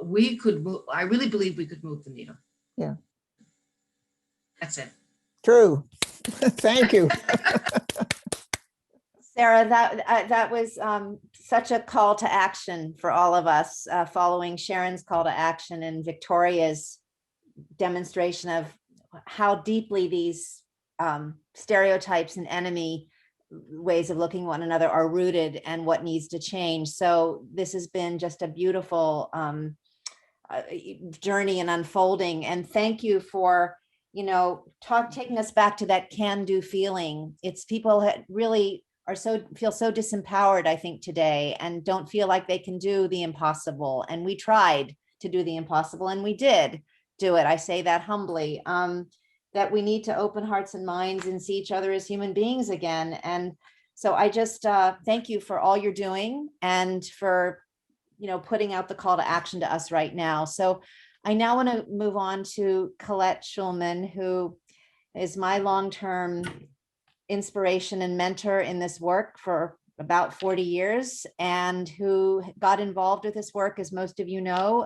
we could move, I really believe we could move the needle. Yeah. That's it. True. Thank you. Sarah, that was such a call to action for all of us, following Sharon's call to action and Victoria's demonstration of how deeply these stereotypes and enemy ways of looking at one another are rooted and what needs to change. So this has been just a beautiful journey and unfolding. And thank you for, taking us back to that can-do feeling. It's people that really feel so disempowered, I think, today, and don't feel like they can do the impossible. And we tried to do the impossible, and we did do it. I say that humbly. That we need to open hearts and minds and see each other as human beings again. And so I just thank you for all you're doing and for, putting out the call to action to us right now. So I now want to move on to Colette Shulman, who is my long-term inspiration and mentor in this work for about 40 years, and who got involved with this work, as most of you know,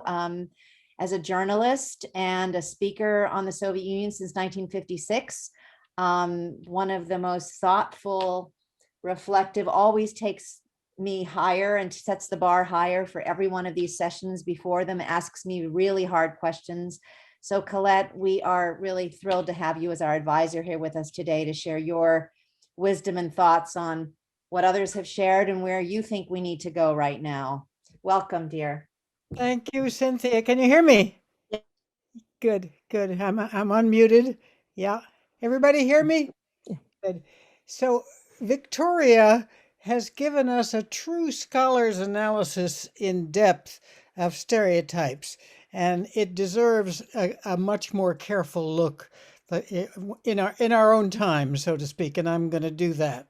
as a journalist and a speaker on the Soviet Union since 1956. One of the most thoughtful, reflective, always takes me higher and sets the bar higher for every one of these sessions before them, asks me really hard questions. So Colette, we are really thrilled to have you as our advisor here with us today to share your wisdom and thoughts on what others have shared and where you think we need to go right now. Welcome, dear. Thank you, Cynthia. Can you hear me? Yeah. Good, good. I'm unmuted. Yeah. Everybody hear me? Yeah. Good. So Victoria has given us a true scholar's analysis in depth of stereotypes, and it deserves a much more careful look in our own time, so to speak, and I'm going to do that.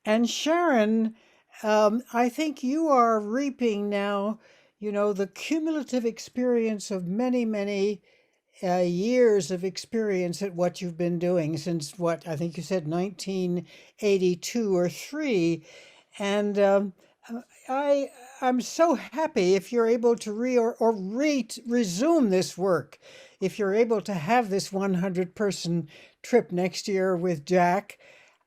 And Sharon, I think you are reaping now, the cumulative experience of many, many years of experience at what you've been doing since what I think you said 1982 or 3. And I'm so happy if you're able to resume this work, if you're able to have this 100-person trip next year with Jack.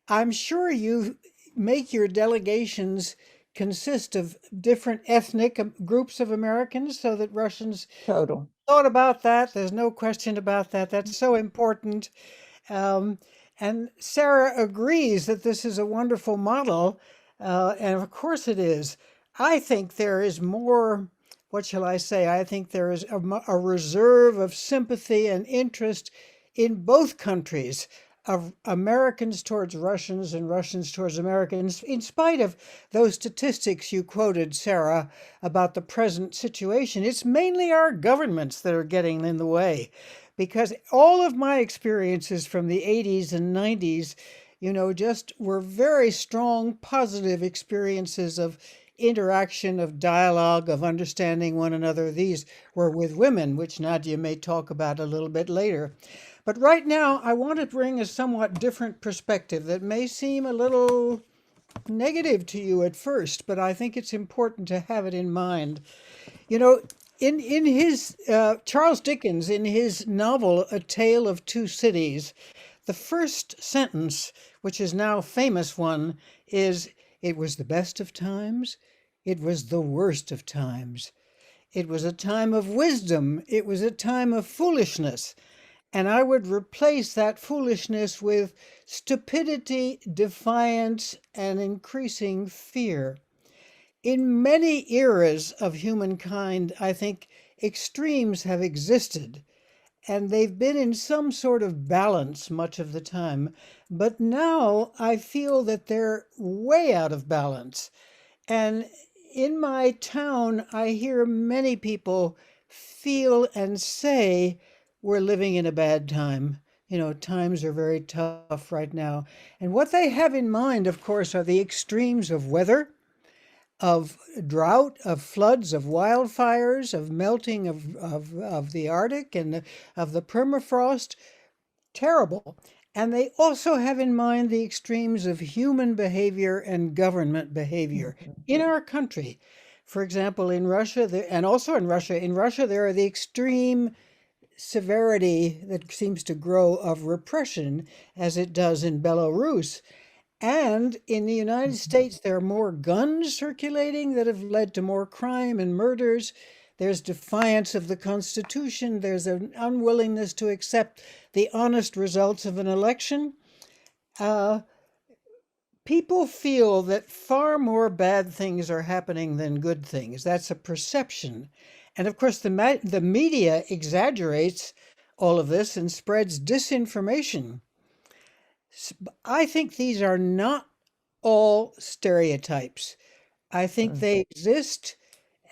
I'm sure you make your delegations consist of different ethnic groups of Americans so that Russians Total. thought about that. There's no question about that. That's so important. And Sarah agrees that this is a wonderful model. And of course it is. I think there is more, what shall I say? I think there is a reserve of sympathy and interest in both countries, of Americans towards Russians and Russians towards Americans, in spite of those statistics you quoted, Sarah, about the present situation. It's mainly our governments that are getting in the way, because all of my experiences from the 80s and 90s, just were very strong, positive experiences of interaction, of dialogue, of understanding one another. These were with women, which Nadia may talk about a little bit later. But right now, I want to bring a somewhat different perspective that may seem a little negative to you at first, but I think it's important to have it in mind. In his Charles Dickens, in his novel A Tale of Two Cities, the first sentence, which is now a famous one, is, "It was the best of times, it was the worst of times. It was a time of wisdom, it was a time of foolishness." And I would replace that foolishness with stupidity, defiance, and increasing fear. In many eras of humankind, I think extremes have existed, and they've been in some sort of balance much of the time. But now I feel that they're way out of balance. And in my town, I hear many people feel and say, we're living in a bad time. Times are very tough right now. And what they have in mind, of course, are the extremes of weather, of drought, of floods, of wildfires, of melting of the Arctic and of the permafrost. Terrible. And they also have in mind the extremes of human behavior and government behavior in our country. For example, in Russia, and also in Russia, there are the extreme severity that seems to grow of repression, as it does in Belarus. And in the United States, there are more guns circulating that have led to more crime and murders. there's defiance of the Constitution, there's an unwillingness to accept the honest results of an election. People feel that far more bad things are happening than good things. That's a perception. And of course, the media exaggerates all of this and spreads disinformation. I think these are not all stereotypes. I think they exist.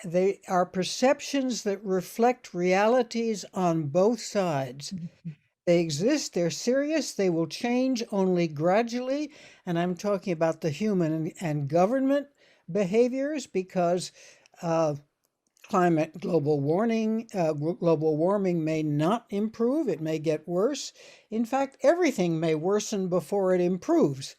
They are perceptions that reflect realities on both sides. They exist, they're serious, they will change only gradually. And I'm talking about the human and government behaviors, because global warming may not improve, it may get worse. In fact, everything may worsen before it improves.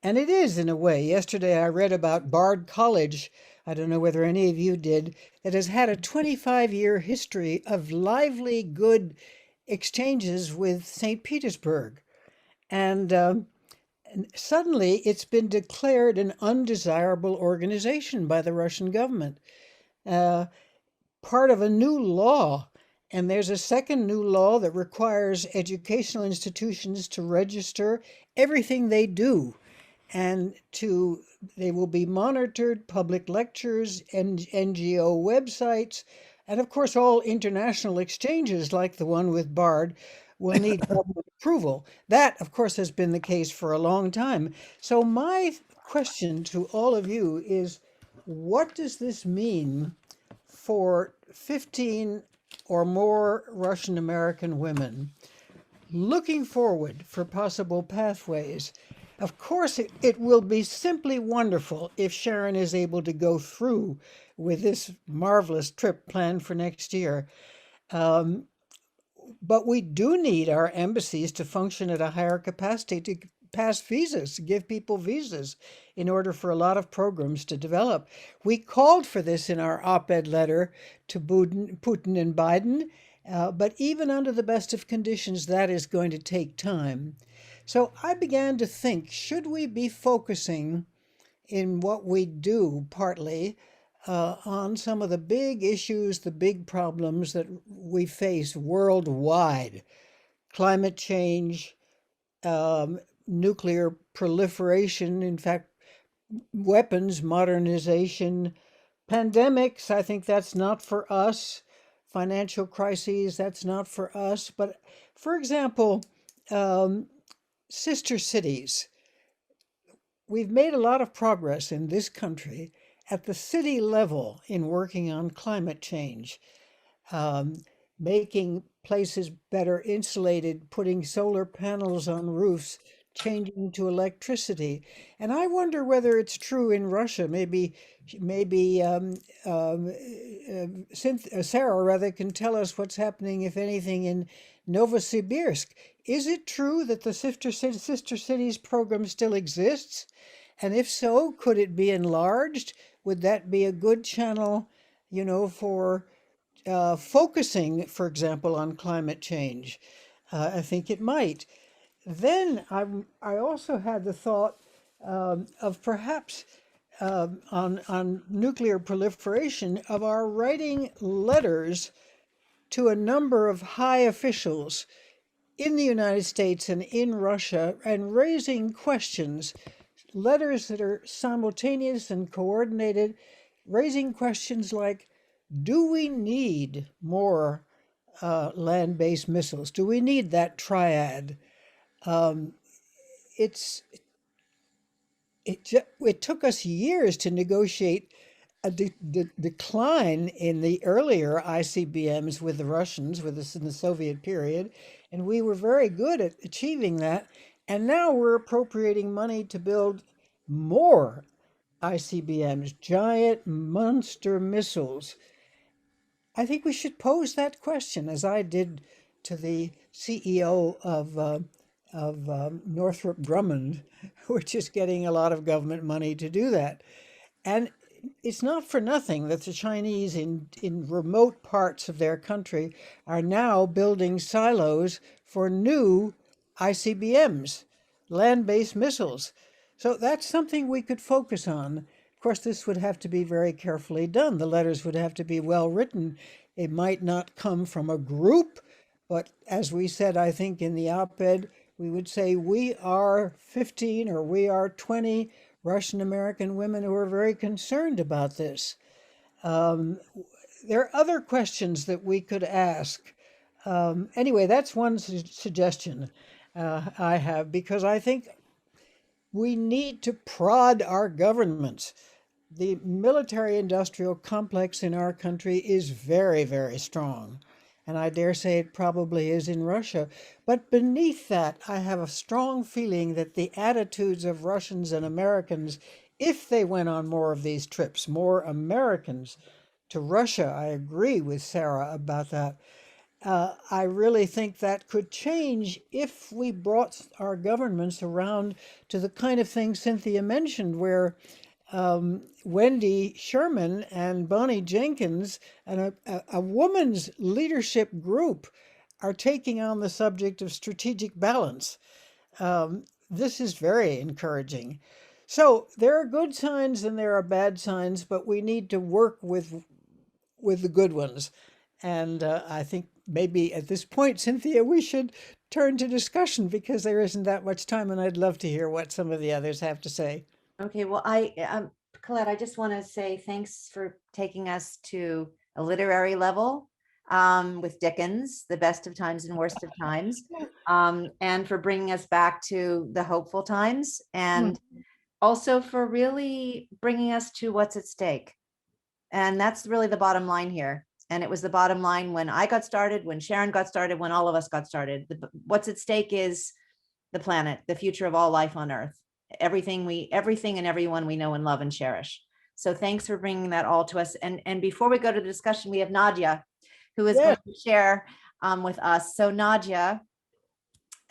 And it is, in a way. Yesterday I read about Bard College, I don't know whether any of you did, that has had a 25-year history of lively, good exchanges with St. Petersburg. And suddenly it's been declared an undesirable organization by the Russian government, part of a new law. And there's a second new law that requires educational institutions to register everything they do, and they will be monitored, public lectures, and NGO websites, and of course all international exchanges like the one with Bard will need government approval. That, of course, has been the case for a long time. So my question to all of you is, what does this mean for 15 or more Russian American women looking forward for possible pathways? Of course, it will be simply wonderful if Sharon is able to go through with this marvelous trip planned for next year. But we do need our embassies to function at a higher capacity to pass visas, to give people visas in order for a lot of programs to develop. We called for this in our op-ed letter to Putin and Biden, but even under the best of conditions, that is going to take time. So I began to think, should we be focusing in what we do partly on some of the big issues, the big problems that we face worldwide? Climate change, nuclear proliferation, in fact, weapons modernization, pandemics, I think that's not for us. Financial crises, that's not for us. But for example, sister cities. We've made a lot of progress in this country at the city level in working on climate change, making places better insulated, putting solar panels on roofs, changing to electricity. And I wonder whether it's true in Russia. Maybe Sarah rather can tell us what's happening, if anything, in Novosibirsk. Is it true that the Sister Cities program still exists? And if so, could it be enlarged? Would that be a good channel, for focusing, for example, on climate change? I think it might. Then I also had the thought of perhaps on nuclear proliferation, of our writing letters to a number of high officials in the United States and in Russia, and raising questions, letters that are simultaneous and coordinated, raising questions like, do we need more land-based missiles? Do we need that triad? It took us years to negotiate a decline in the earlier ICBMs with the Russians, with us in the Soviet period, and we were very good at achieving that. And now we're appropriating money to build more ICBMs, giant monster missiles. I think we should pose that question, as I did to the CEO of Northrop Grumman, which is getting a lot of government money to do that. And it's not for nothing that the Chinese in remote parts of their country are now building silos for new ICBMs, land-based missiles. So that's something we could focus on. Of course, this would have to be very carefully done. The letters would have to be well written. It might not come from a group, but as we said, I think in the op-ed, we would say we are 15 or we are 20 Russian American women who are very concerned about this. There are other questions that we could ask. Anyway, that's one suggestion I have, because I think we need to prod our governments. The military industrial complex in our country is very, very strong. And I dare say it probably is in Russia. But beneath that, I have a strong feeling that the attitudes of Russians and Americans, if they went on more of these trips, more Americans to Russia, I agree with Sarah about that. I really think that could change if we brought our governments around to the kind of thing Cynthia mentioned, where Wendy Sherman and Bonnie Jenkins and a woman's leadership group are taking on the subject of strategic balance. This is very encouraging. So there are good signs and there are bad signs, but we need to work with the good ones. And I think maybe at this point, Cynthia, we should turn to discussion because there isn't that much time, and I'd love to hear what some of the others have to say. Okay, well, Colette, I just want to say thanks for taking us to a literary level with Dickens, The Best of Times and Worst of Times, and for bringing us back to the hopeful times, and also for really bringing us to what's at stake. And that's really the bottom line here. And it was the bottom line when I got started, when Sharon got started, when all of us got started. What's at stake is the planet, the future of all life on Earth, everything and everyone we know and love and cherish. So thanks for bringing that all to us. And before we go to the discussion, we have Nadezhda, who is going to share with us. So Nadezhda,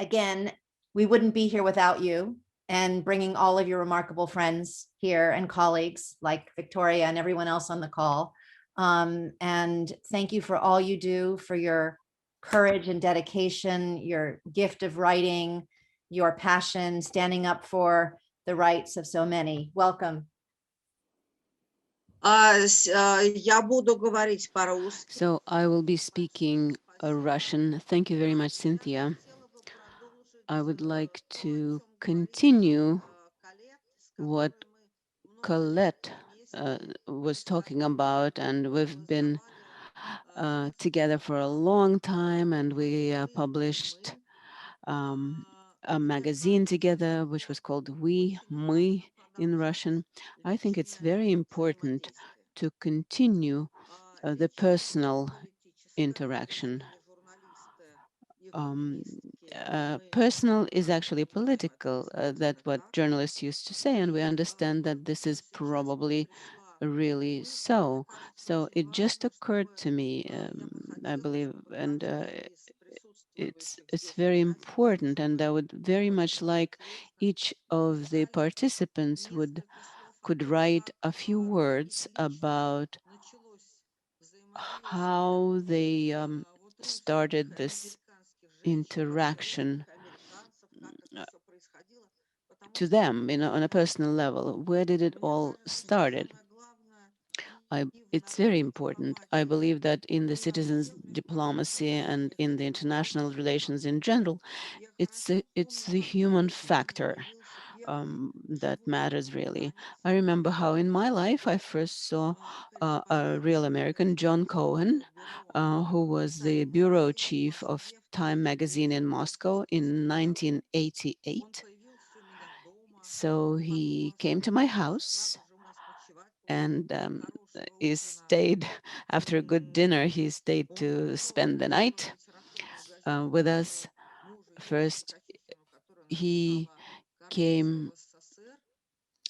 again, we wouldn't be here without you and bringing all of your remarkable friends here and colleagues like Victoria and everyone else on the call. And thank you for all you do, for your courage and dedication, your gift of writing, your passion, standing up for the rights of so many. Welcome. Я буду говорить по-русски. So I will be speaking Russian. Thank you very much, Cynthia. I would like to continue what Colette was talking about, and we've been together for a long time, and we published a magazine together, which was called Мы in Russian. I think it's very important to continue the personal interaction. Personal is actually political, that's what journalists used to say, and we understand that this is probably really so. So it just occurred to me, I believe, and it's very important, and I would very much like each of the participants could write a few words about how they started this interaction to them, on a personal level. Where did it all started? It's very important. I believe that in the citizens' diplomacy and in the international relations in general, it's the human factor that matters really. I remember how in my life I first saw a real American, John Cohen, who was the bureau chief of Time magazine in Moscow in 1988. So he came to my house and he stayed after a good dinner. He stayed to spend the night with us. First, he came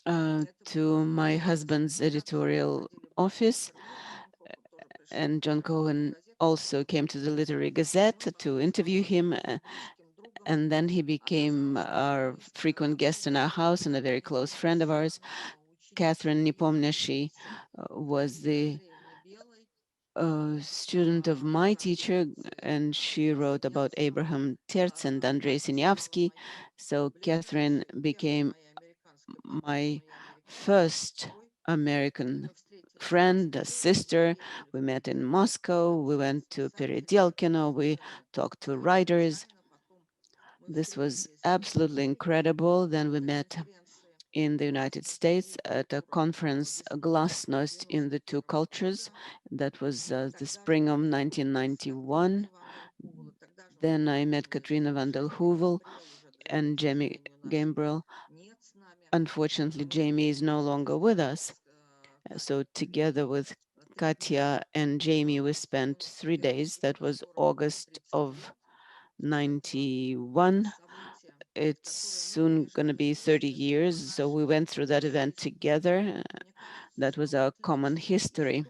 to my husband's editorial office, and John Cohen also came to the Literary Gazette to interview him. And then he became our frequent guest in our house and a very close friend of ours. Catherine Nepomniachtchi was the student of my teacher, and she wrote about Abraham Terz and Andrei Sinyavsky. So Catherine became my first American friend, a sister. We met in Moscow. We went to Peredelkino. We talked to writers. This was absolutely incredible. Then we met in the United States at a conference, a Glasnost in the Two Cultures. That was the spring of 1991. Then I met Katrina van der Heuvel and Jamie Gambriel. Unfortunately, Jamie is no longer with us. So together with Katya and Jamie, we spent 3 days. That was August of 91. It's soon going to be 30 years. So we went through that event together. That was our common history.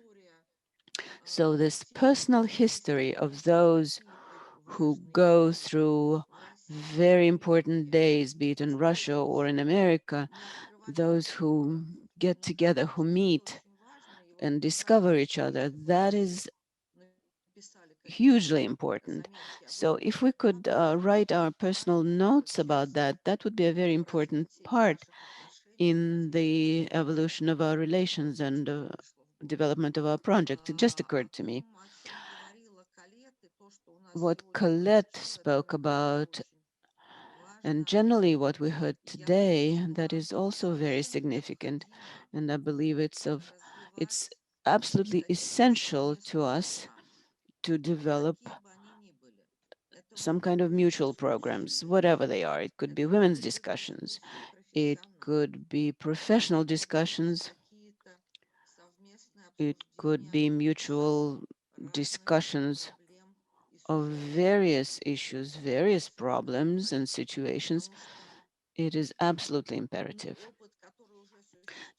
So this personal history of those who go through very important days, be it in Russia or in America, those who get together, who meet and discover each other, that is hugely important. So if we could write our personal notes about that, that would be a very important part in the evolution of our relations and development of our project. It just occurred to me. What Colette spoke about, and generally what we heard today, that is also very significant. And I believe it's absolutely essential to us to develop some kind of mutual programs, whatever they are. It could be women's discussions. It could be professional discussions. It could be mutual discussions of various issues, various problems and situations. It is absolutely imperative,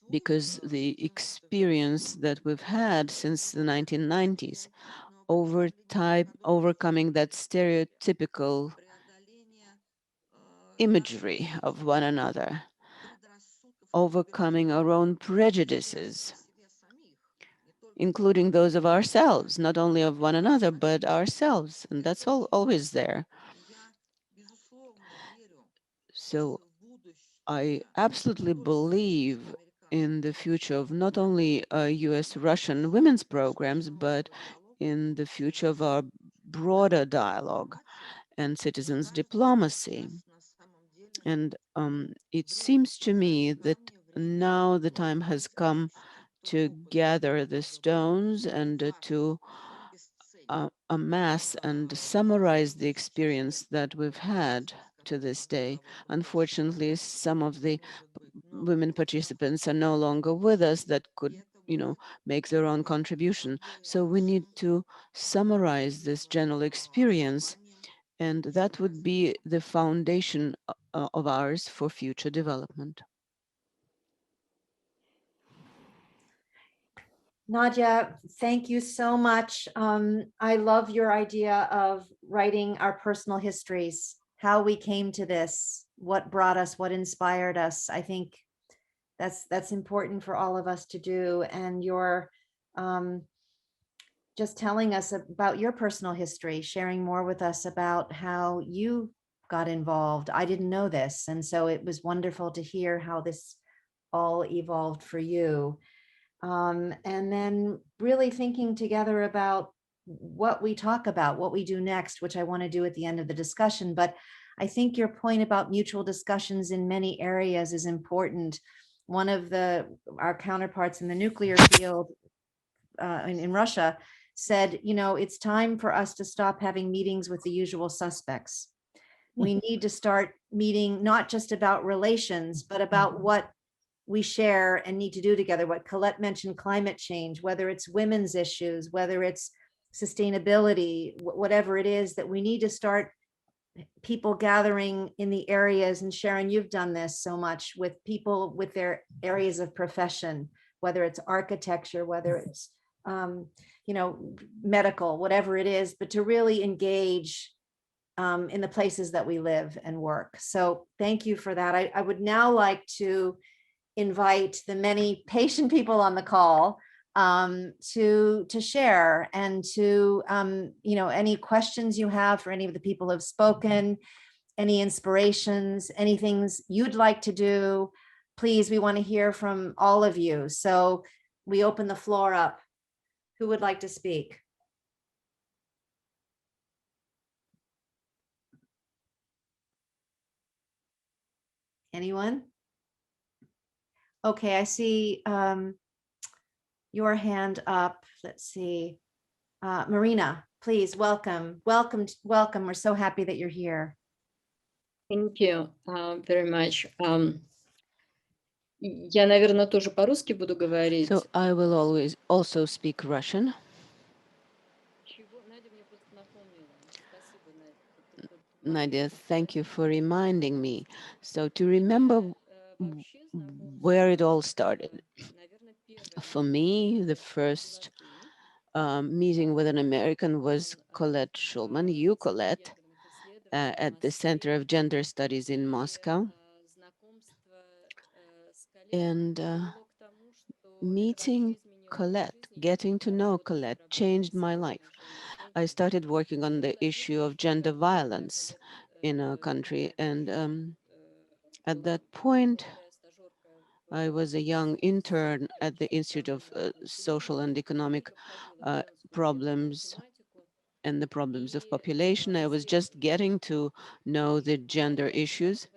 because the experience that we've had since the 1990s, overcoming that stereotypical imagery of one another, overcoming our own prejudices, including those of ourselves, not only of one another, but ourselves. And that's always there. So I absolutely believe in the future of not only US-Russian women's programs, but in the future of our broader dialogue and citizens' diplomacy. And it seems to me that now the time has come to gather the stones and to amass and summarize the experience that we've had to this day. Unfortunately, some of the women participants are no longer with us that could, make their own contribution. So we need to summarize this general experience, and that would be the foundation of ours for future development. Nadia, thank you so much. I love your idea of writing our personal histories, how we came to this, what brought us, what inspired us. I think that's important for all of us to do. And you're just telling us about your personal history, sharing more with us about how you got involved. I didn't know this. And so it was wonderful to hear how this all evolved for you. And then really thinking together about what we talk about, what we do next, which I want to do at the end of the discussion. But I think your point about mutual discussions in many areas is important. One of our counterparts in the nuclear field in Russia said, it's time for us to stop having meetings with the usual suspects. We need to start meeting not just about relations, but about what we share and need to do together. What Colette mentioned, climate change, whether it's women's issues, whether it's sustainability, whatever it is, that we need to start people gathering in the areas. And Sharon, you've done this so much with people with their areas of profession, whether it's architecture, whether it's medical, whatever it is, but to really engage in the places that we live and work. So thank you for that. I would now like to invite the many patient people on the call to share, and to any questions you have for any of the people who have spoken, any inspirations, any things you'd like to do. please, we want to hear from all of you. So we open the floor up. Who would like to speak? Anyone? Okay, I see your hand up. Let's see. Marina, please, welcome. Welcome, welcome. We're so happy that you're here. Thank you very much. Я, наверное, тоже по-русски буду говорить. So I will always also speak Russian. Надя мне просто напомнила. Спасибо, Надя. Nadia, thank you for reminding me. So to remember where it all started. For me, the first meeting with an American was Colette Shulman, you Colette, at the Center of Gender Studies in Moscow. And meeting Colette, getting to know Colette, changed my life. I started working on the issue of gender violence in our country. And at that point, I was a young intern at the Institute of Social and Economic Problems and the Problems of Population. I was just getting to know the gender issues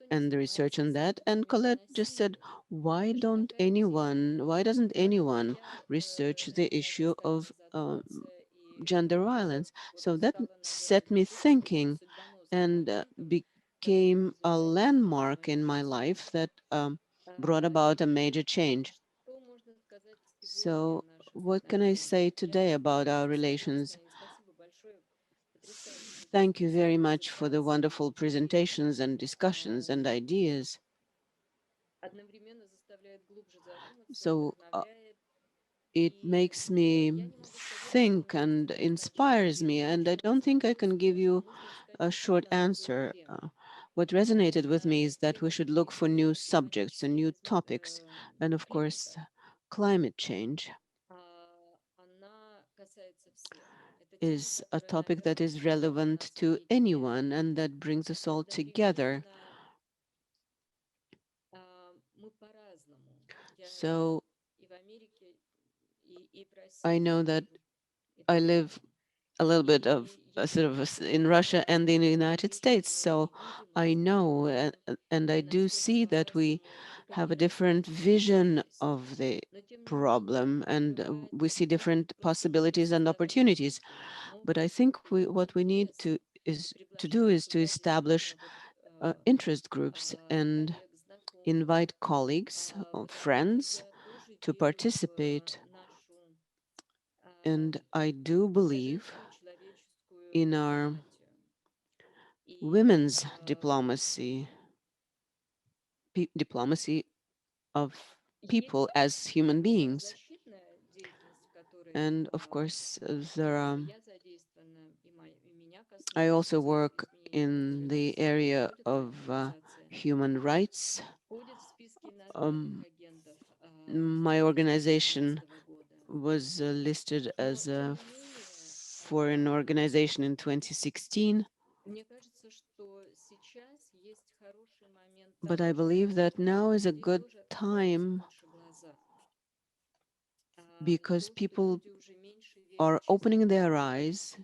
and the research on that. And Colette just said, why doesn't anyone research the issue of gender violence? So that set me thinking and became a landmark in my life that brought about a major change. So what can I say today about our relations? Thank you very much for the wonderful presentations and discussions and ideas. So it makes me think and inspires me, and I don't think I can give you a short answer. What resonated with me is that we should look for new subjects and new topics, and of course, climate change is a topic that is relevant to anyone and that brings us all together. So I know that I live a little bit of in Russia and in the United States, so I know and I do see that we have a different vision of the problem and we see different possibilities and opportunities. But I think what we need to do is to establish interest groups and invite colleagues or friends to participate. And I do believe in our women's diplomacy, diplomacy of people as human beings. And of course, I also work in the area of human rights. My organization was listed as a foreign organization in 2016. But I believe that now is a good time because people are opening their eyes.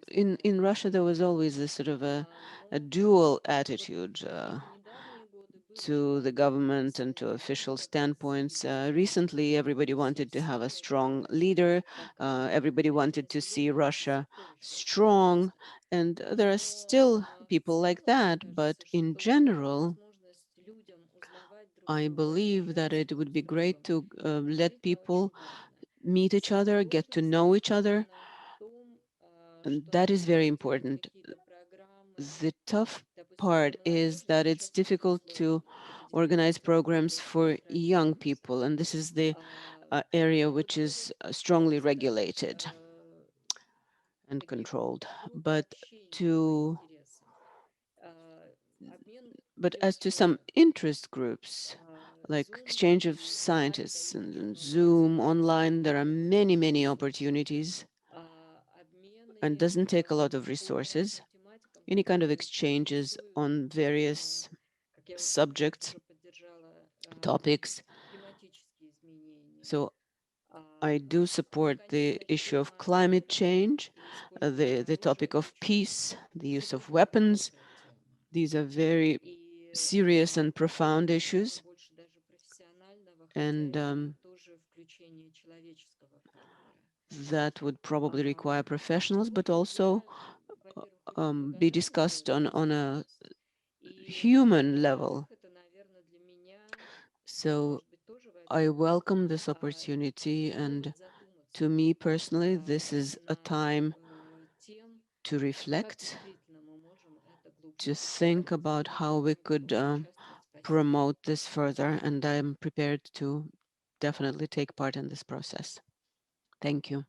In Russia, there was always this sort of a dual attitude to the government and to official standpoints. Recently, everybody wanted to have a strong leader. Everybody wanted to see Russia strong. And there are still people like that. But in general, I believe that it would be great to let people meet each other, get to know each other. And that is very important. The tough part is that it's difficult to organize programs for young people, and this is the area which is strongly regulated and controlled. But as to some interest groups, like exchange of scientists and Zoom online, there are many, many opportunities and doesn't take a lot of resources. any kind of exchanges on various subjects, topics. So I do support the issue of climate change, the topic of peace, the use of weapons. These are very serious and profound issues. And that would probably require professionals, but also be discussed on a human level. So I welcome this opportunity, and to me personally, this is a time to reflect, to think about how we could promote this further, and I'm prepared to definitely take part in this process. Thank you.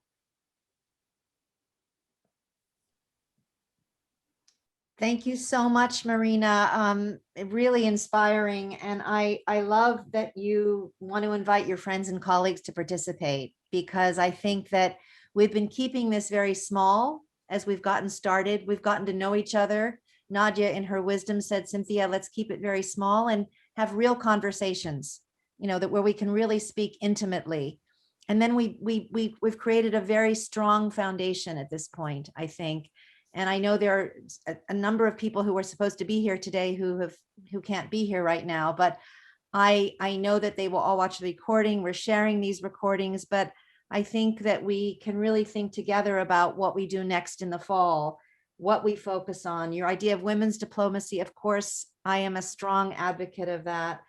Thank you so much, Marina. Really inspiring. And I love that you want to invite your friends and colleagues to participate, because I think that we've been keeping this very small as we've gotten started. We've gotten to know each other. Nadia, in her wisdom, said, Cynthia, let's keep it very small and have real conversations, that where we can really speak intimately. And then we've created a very strong foundation at this point, I think. And I know there are a number of people who were supposed to be here today who can't be here right now, but I know that they will all watch the recording. We're sharing these recordings, but I think that we can really think together about what we do next in the fall, what we focus on. Your idea of women's diplomacy, of course, I am a strong advocate of that.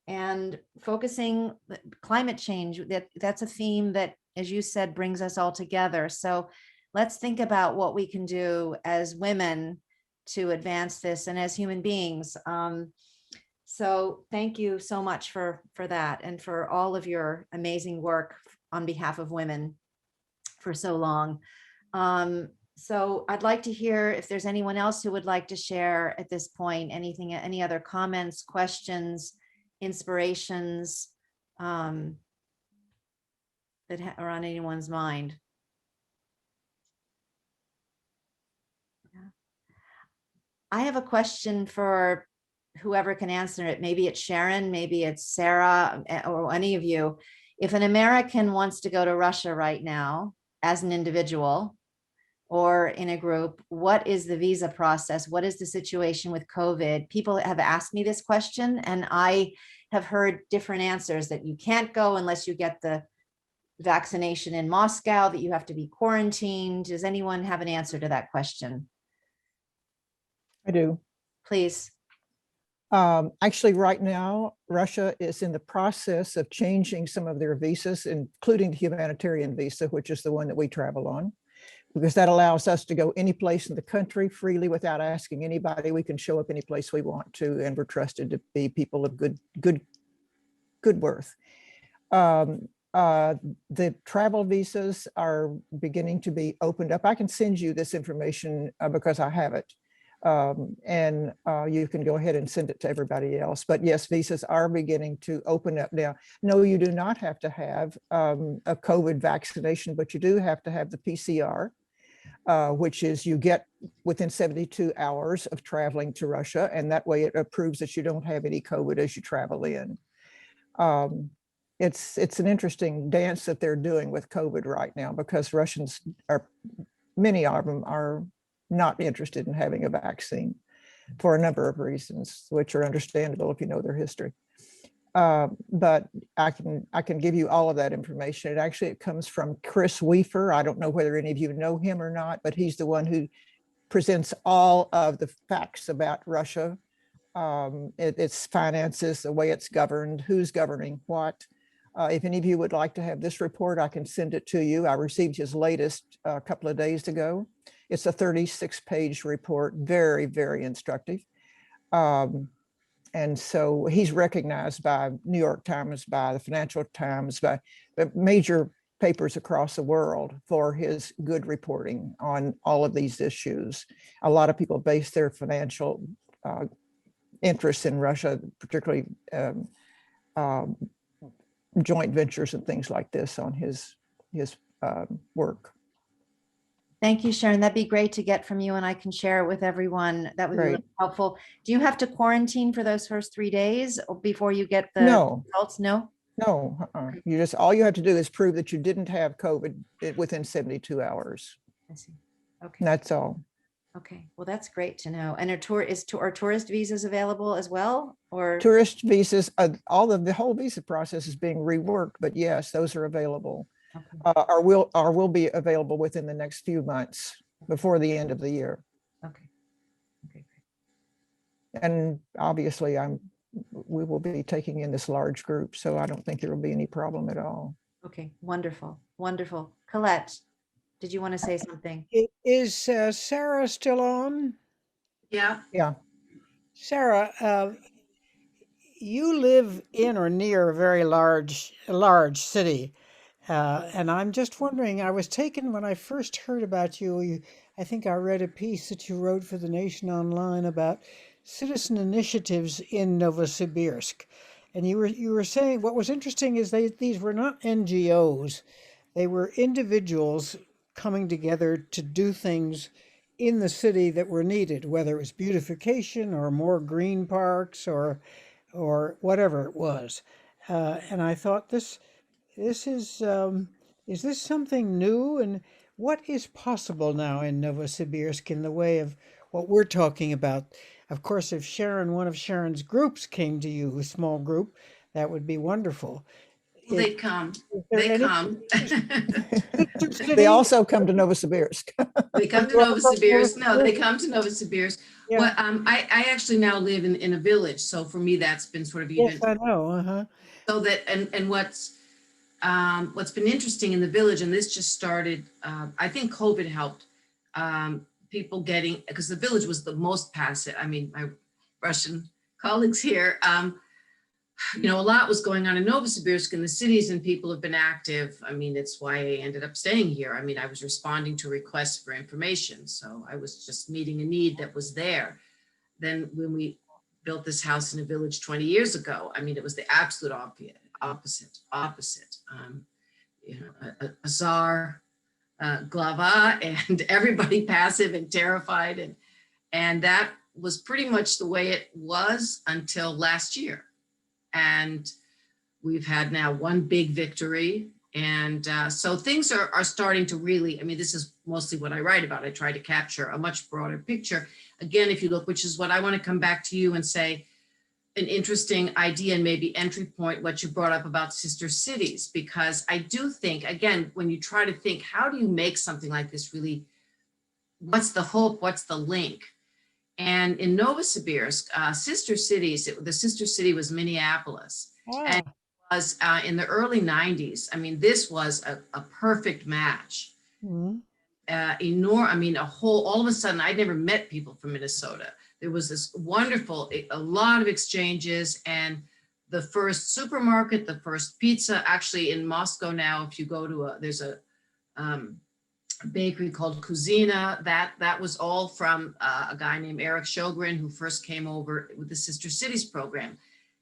And focusing climate change, that's a theme that, as you said, brings us all together. So let's think about what we can do as women to advance this and as human beings. So thank you so much for that and for all of your amazing work on behalf of women for so long. So I'd like to hear if there's anyone else who would like to share at this point, any other comments, questions, inspirations that are on anyone's mind. I have a question for whoever can answer it. Maybe it's Sharon, maybe it's Sarah, or any of you. If an American wants to go to Russia right now as an individual or in a group, what is the visa process? What is the situation with COVID? People have asked me this question, and I have heard different answers, that you can't go unless you get the vaccination in Moscow, that you have to be quarantined. Does anyone have an answer to that question? I do. Please. Actually, right now, Russia is in the process of changing some of their visas, including the humanitarian visa, which is the one that we travel on, because that allows us to go any place in the country freely without asking anybody. We can show up any place we want to, and we're trusted to be people of good worth. The travel visas are beginning to be opened up. I can send you this information because I have it. And you can go ahead and send it to everybody else. But yes, visas are beginning to open up now. No, you do not have to have a COVID vaccination, but you do have to have the PCR, which is you get within 72 hours of traveling to Russia. And that way it proves that you don't have any COVID as you travel in. It's an interesting dance that they're doing with COVID right now, because Russians many of them are not interested in having a vaccine for a number of reasons, which are understandable if you know their history. But I can give you all of that information. It comes from Chris Weaver. I don't know whether any of you know him or not, but he's the one who presents all of the facts about Russia, its finances, the way it's governed, who's governing what. If any of you would like to have this report, I can send it to you. I received his latest a couple of days ago. It's a 36-page report, very, very instructive. And so he's recognized by New York Times, by the Financial Times, by major papers across the world for his good reporting on all of these issues. A lot of people base their financial interests in Russia, particularly joint ventures and things like this, on his work. Thank you, Sharon. That'd be great to get from you, and I can share it with everyone. That would be really Great. helpful. Do you have to quarantine for those first 3 days before you get the No, results? No? no. You just, all you have to do is prove that you didn't have COVID within 72 hours. I see. Okay. And that's all. Okay. Well, that's great to know. And are tourist visas available as well? Or Tourist visas, the whole visa process is being reworked, but yes, those are available. okay. Or will be available within the next few months before the end of the year. Okay. Okay. Great. And obviously we will be taking in this large group, so I don't think there will be any problem at all. Okay. Wonderful. Wonderful. Colette, did you want to say something? Is Sarah still on? Yeah. Yeah. Sarah, you live in or near a very large city. And I'm just wondering, I was taken when I first heard about you, I think I read a piece that you wrote for the Nation Online about citizen initiatives in Novosibirsk. And you were saying what was interesting is these were not NGOs. They were individuals coming together to do things in the city that were needed, whether it was beautification or more green parks or whatever it was. And I thought this is this something new? And what is possible now in Novosibirsk in the way of what we're talking about? Of course, if one of Sharon's groups came to you, a small group, that would be wonderful. Well, they come. Is there They any come. They also come to Novosibirsk. They come to Novosibirsk. No, they come to Novosibirsk. Yeah. Well, I actually now live in a village, so for me that's been sort of even. Yes, I know. Uh-huh. So that and what's been interesting in the village, and this just started. I think COVID helped people getting, because the village was the most passive. I mean, my Russian colleagues here. A lot was going on in Novosibirsk in the cities, and people have been active. I mean, it's why I ended up staying here. I mean, I was responding to requests for information. So I was just meeting a need that was there. Then when we built this house in a village 20 years ago, I mean, it was the absolute opposite. A czar, glava, and everybody passive and terrified. And that was pretty much the way it was until last year. And we've had now one big victory. And so things are starting to really, I mean, this is mostly what I write about. I try to capture a much broader picture. Again, if you look, which is what I want to come back to you and say, an interesting idea and maybe entry point, what you brought up about sister cities, because I do think, again, when you try to think, how do you make something like this really, what's the hope, what's the link? And in Novosibirsk, sister cities, the sister city was Minneapolis. And it was in the early 90s. I mean, this was a perfect match. Mm-hmm. All of a sudden, I'd never met people from Minnesota. There was this wonderful, a lot of exchanges, and the first supermarket, the first pizza, actually in Moscow now, if you go to there's a bakery called Kuzina, that was all from a guy named Eric Shogren, who first came over with the Sister Cities program.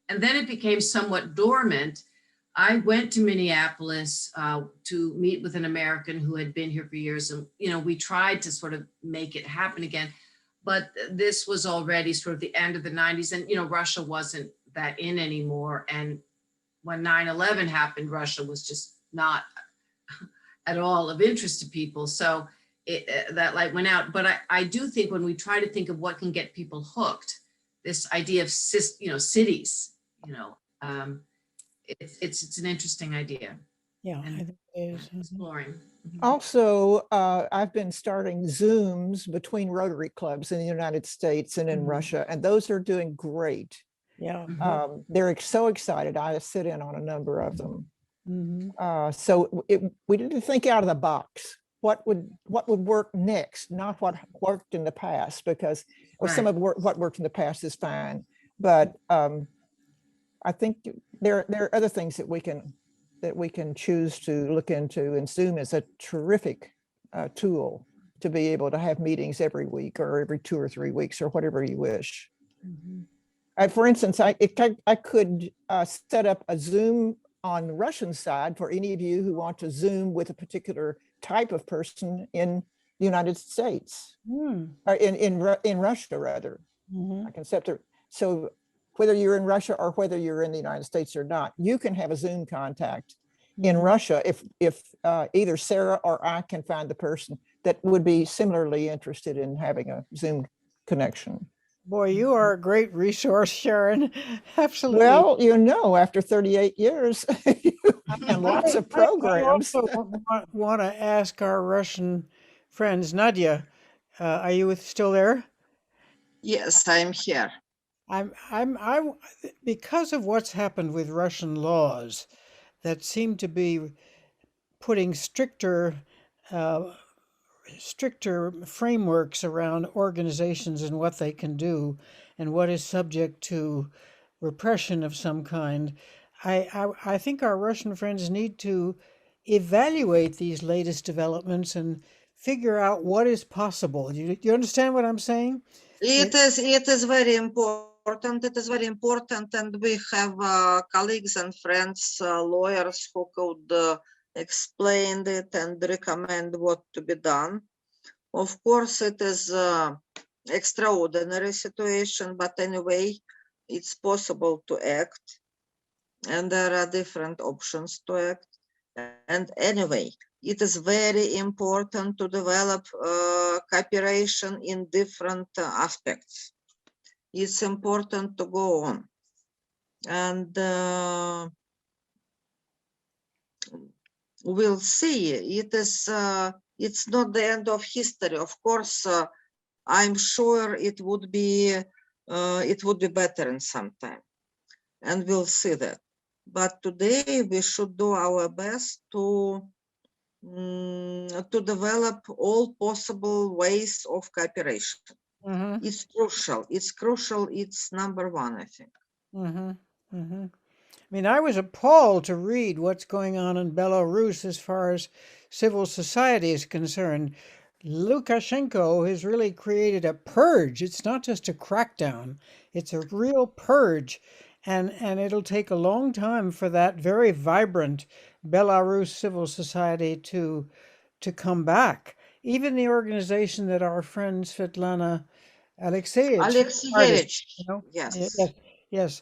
And then it became somewhat dormant. I went to Minneapolis to meet with an American who had been here for years. And, we tried to sort of make it happen again, but this was already sort of the end of the 90s. And, Russia wasn't that in anymore. And when 9/11 happened, Russia was just not at all of interest to people. So that light went out. But I do think when we try to think of what can get people hooked, this idea of cities, it's an interesting idea. Yeah, And I think it is. exploring. Also, I've been starting Zooms between Rotary clubs in the United States and in Russia, and those are doing great. Yeah. They're so excited. I sit in on a number of them. Mm-hmm. So we need to think out of the box. What would work next, not what worked in the past, because some of what worked in the past is fine. But I think there are other things that we can choose to look into, and Zoom is a terrific tool to be able to have meetings every week or every 2 or 3 weeks or whatever you wish. For instance, I could set up a Zoom on the Russian side for any of you who want to Zoom with a particular type of person in the United States, or in Russia rather. Mhm. I can set it. So whether you're in Russia or whether you're in the United States or not, you can have a Zoom contact in Russia if either Sarah or I can find the person that would be similarly interested in having a Zoom connection. Boy, you are a great resource, Sharon. Absolutely. Well, you know, after 38 years and lots of I programs. also want to ask our Russian friends, Nadia, are you still there? Yes, I'm here. Because of what's happened with Russian laws that seem to be putting stricter frameworks around organizations and what they can do and what is subject to repression of some kind. I think our Russian friends need to evaluate these latest developments and figure out what is possible. You understand what I'm saying? It is very important. It is very important, and we have colleagues and friends, lawyers who could explain it and recommend what to be done. Of course, it is extraordinary situation, but anyway, it's possible to act, and there are different options to act. And anyway, it is very important to develop cooperation in different aspects. It's important to go on. And we'll see. It's not the end of history. Of course, I'm sure it would be better in some time, and we'll see that. But today we should do our best to develop all possible ways of cooperation. It's crucial. It's crucial. It's number one, I think. I mean, I was appalled to read what's going on in Belarus as far as civil society is concerned. Lukashenko has really created a purge. It's not just a crackdown, it's a real purge. And it'll take a long time for that very vibrant Belarus civil society to come back. Even the organization that our friend Svetlana Alexievich, yes. Yes.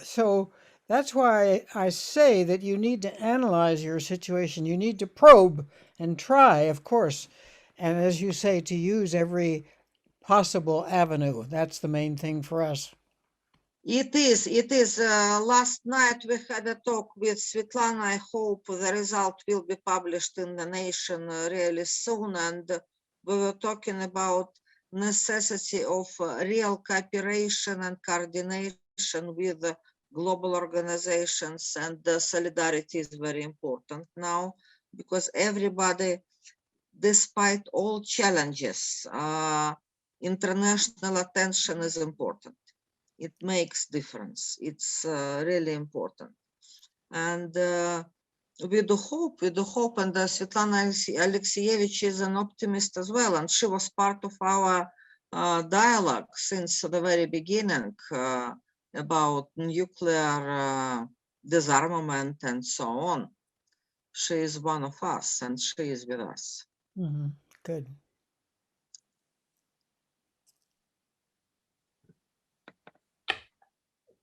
So that's why I say that you need to analyze your situation. You need to probe and try, of course. And as you say, to use every possible avenue. That's the main thing for us. It is. Last night we had a talk with Svetlana. I hope the result will be published in the Nation really soon. And we were talking about necessity of real cooperation and coordination with global organizations, and solidarity is very important now, because everybody, despite all challenges, international attention is important. It makes difference. It's really important. And we do hope, and Svetlana Alexievich is an optimist as well, and she was part of our dialogue since the very beginning about nuclear disarmament and so on. She is one of us, and she is with us. Good.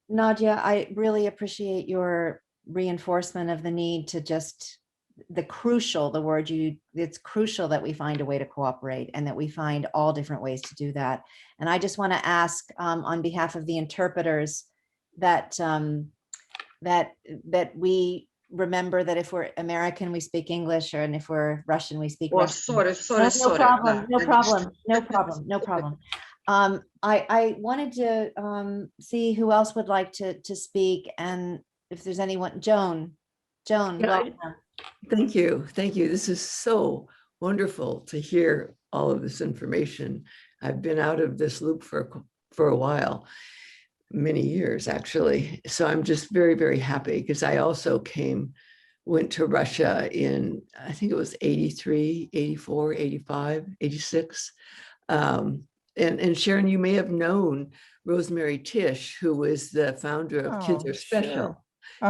Nadia, I really appreciate your reinforcement of the need to just it's crucial that we find a way to cooperate and that we find all different ways to do that. And I just want to ask on behalf of the interpreters that that we remember that if we're American, we speak English, and if we're Russian, we speak Russian. No problem. I wanted to see who else would like to speak, and if there's anyone. Joan, welcome. Thank you. This is so wonderful to hear all of this information. I've been out of this loop for a while, many years actually. So I'm just very, very happy, because I also went to Russia in, I think it was 83, 84, 85, 86. And Sharon, you may have known Rosemary Tish, who was the founder of Kids Are Special. Sure.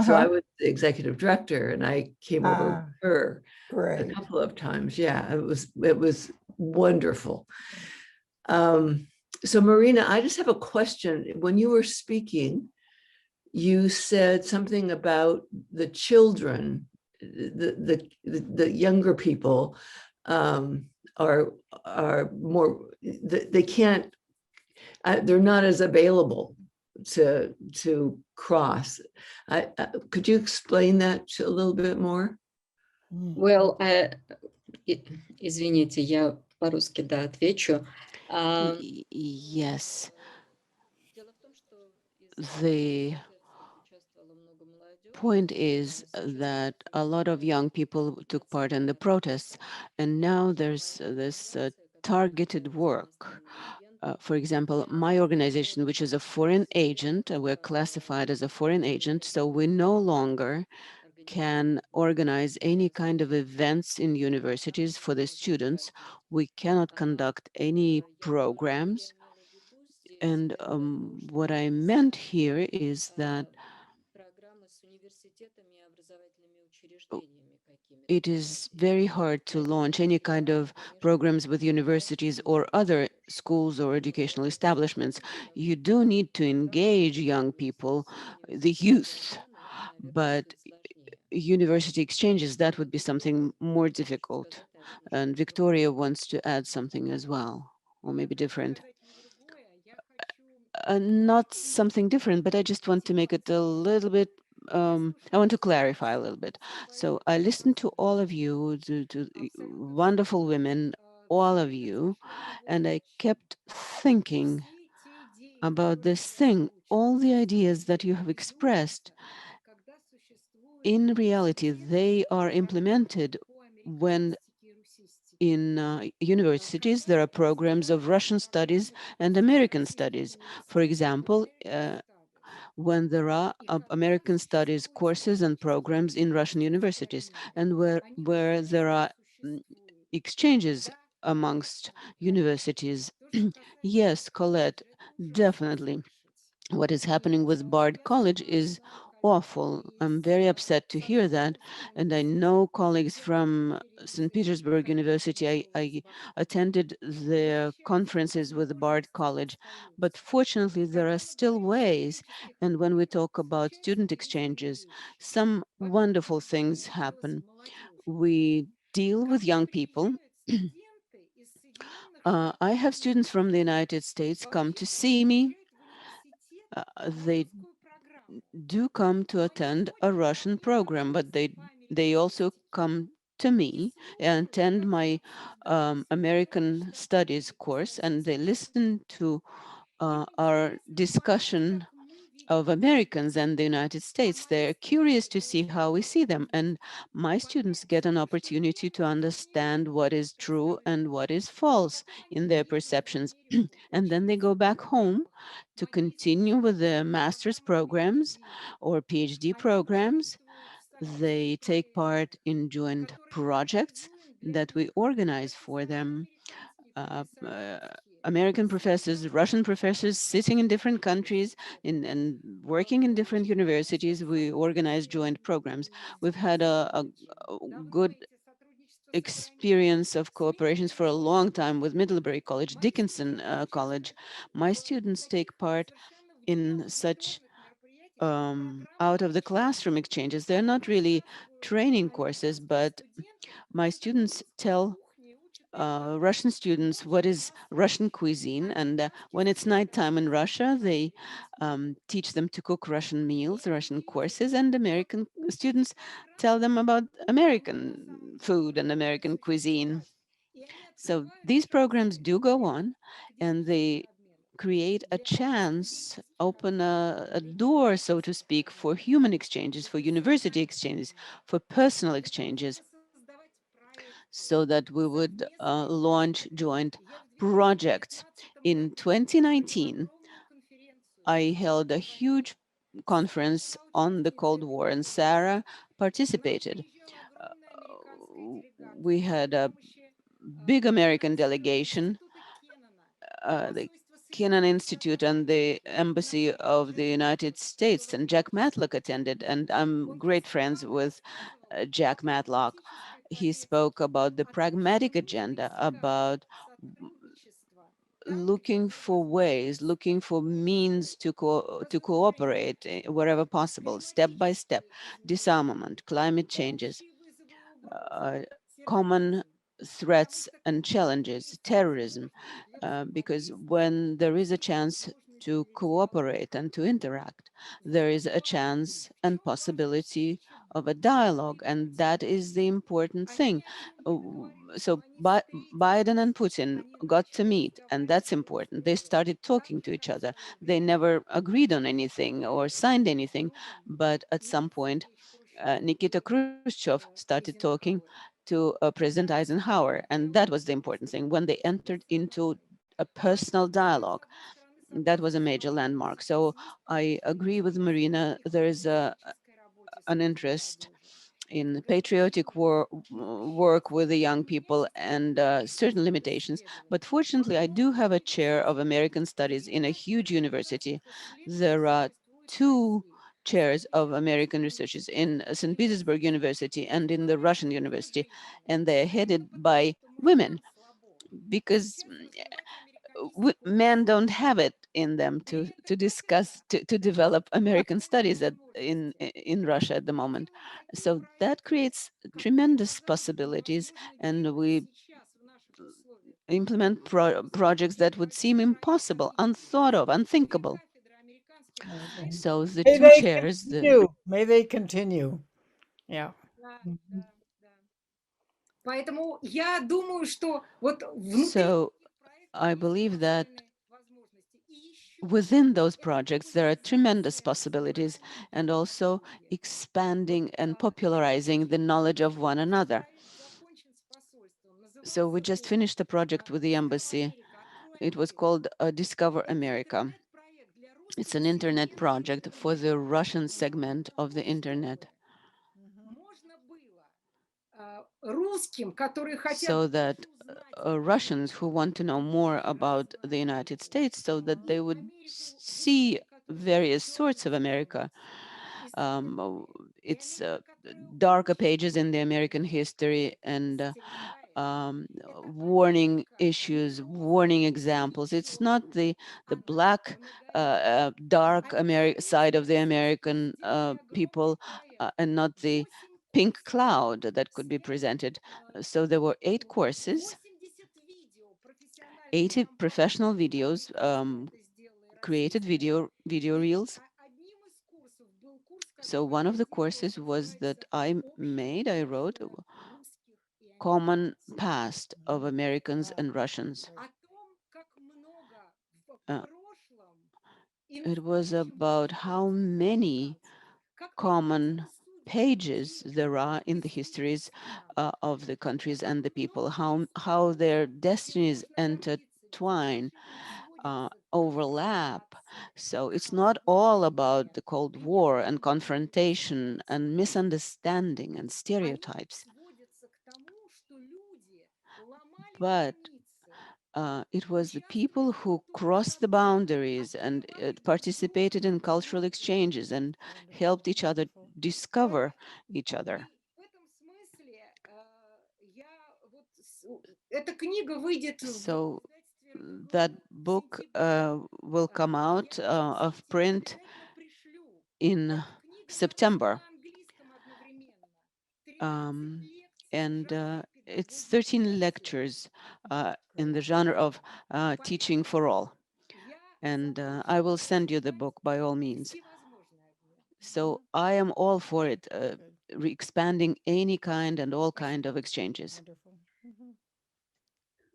So I Uh-huh. was the executive director, and I came over with Ah, her a great. couple of times. Yeah, it was wonderful. So Marina, I just have a question. When you were speaking, you said something about the children, the younger people are more, they can't, they're not as available to cross. Could you explain that a little bit more? Well, извините, я по-русски, да, отвечу. Yes, Дело в том, что из-за the протестов участвовало много молодежи. point is that a lot of young people took part in the protests, and now there's this targeted work. For example, my organization, which is a foreign agent, we're classified as a foreign agent, so we no longer can organize any kind of events in universities for the students. We cannot conduct any programs. And what I meant here is that Программы с университетами и образовательными учреждениями какими-то. it is very hard to launch any kind of programs with universities or other schools or educational establishments. You do need to engage young people, the youth, but university exchanges, that would be something more difficult. And Victoria wants to add something as well, or maybe different. Not something different, but I just want to make it a little bit, I want to clarify a little bit. So I listened to all of you, to wonderful women, all of you, and I kept thinking about this thing, all the ideas that you have expressed. In reality, they are implemented when in universities there are programs of Russian studies and American studies. For example, when there are American studies courses and programs in Russian universities, and where there are exchanges amongst universities. Yes, Colette, definitely. What is happening with Bard College is awful. I'm very upset to hear that. And I know colleagues from St. Petersburg University. I attended their conferences with Bard College. But fortunately, there are still ways. And when we talk about student exchanges, some wonderful things happen. We deal with young people. I have students from the United States come to see me. They do come to attend a Russian program, but they also come to me and attend my American Studies course, and they listen to our discussion of Americans and the United States. They're curious to see how we see them. And my students get an opportunity to understand what is true and what is false in their perceptions. And then they go back home to continue with their master's programs or PhD programs. They take part in joint projects that we organize for them. uh, uh, American professors, Russian professors sitting in different countries and working in different universities. We organize joint programs. We've had a good experience of cooperations for a long time with Middlebury College, Dickinson College. My students take part in such out of the classroom exchanges. They're not really training courses, but my students tell Russian students what is Russian cuisine. And when it's nighttime in Russia, they teach them to cook Russian meals, Russian courses, and American students tell them about American food and American cuisine. So these programs do go on, and they create a chance, open a door, so to speak, for human exchanges, for university exchanges, for personal exchanges, so that we would launch joint projects. In 2019, I held a huge conference on the Cold War, and Sarah participated. Uh, we had a big American delegation. The Kennan Institute and the Embassy of the United States, and Jack Matlock attended, and I'm great friends with Jack Matlock. He spoke about the pragmatic agenda, about looking for ways, looking for means to cooperate wherever possible, step by step, disarmament, climate changes, uh, common threats and challenges, terrorism, because when there is a chance to cooperate and to interact, there is a chance and possibility of a dialogue, and that is the important thing. So Biden and Putin got to meet, and that's important. They started talking to each other. They never agreed on anything or signed anything, but at some point, Nikita Khrushchev started talking to President Eisenhower, and that was the important thing. When they entered into a personal dialogue, that was a major landmark. So I agree with Marina. There is an interest in patriotic work with the young people and certain limitations. But fortunately, I do have a chair of American studies in a huge university. There are two chairs of American researchers in St. Petersburg University and in the Russian University, and they're headed by women because men don't have it in them to discuss to develop American studies in Russia at the moment. So that creates tremendous possibilities, and we implement projects that would seem impossible, unthought of, unthinkable. So the May two they chairs, continue. May they continue. Yeah. Mhm. Поэтому я думаю, что вот so I believe that within those projects, there are tremendous possibilities, and also expanding and popularizing the knowledge of one another. So we just finished a project with the embassy. It was called Discover America. It's an internet project for the Russian segment of the internet, so that Russians who want to know more about the United States, so that they would see various sorts of America. It's darker pages in the American history, and warning issues, warning examples. It's not the black, dark side of the American people, and not the pink cloud that could be presented. So there were 8 courses, 80 professional videos, created video reels. So one of the courses was that I wrote Common Past of Americans and Russians. It was about how many common pages there are in the histories of the countries and the people, how their destinies intertwine, overlap. So it's not all about the Cold War and confrontation and misunderstanding and stereotypes, but it was the people who crossed the boundaries and participated in cultural exchanges and helped each other discover each other. So that book will come out of print in September. And it's 13 lectures in the genre of teaching for all. And I will send you the book by all means. So I am all for it, expanding any kind and all kind of exchanges.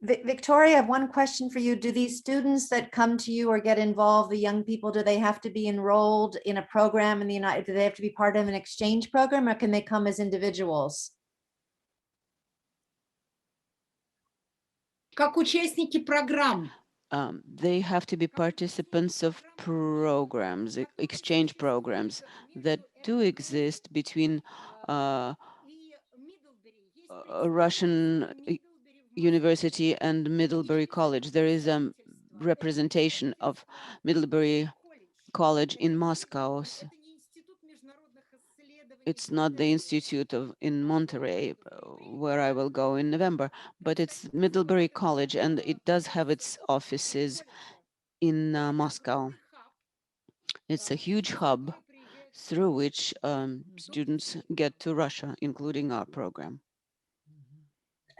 Victoria, I have one question for you. Do these students that come to you or get involved, the young people, do they have to be enrolled in a program in the United? Do they have to be part of an exchange program, or can they come as individuals? как участники программ. They have to be participants of programs, exchange programs that do exist between a Russian university and Middlebury College. There is a representation of Middlebury College in Moscow. It's not the Institute in Monterey, where I will go in November, but it's Middlebury College, and it does have its offices in Moscow. It's a huge hub through which students get to Russia, including our program.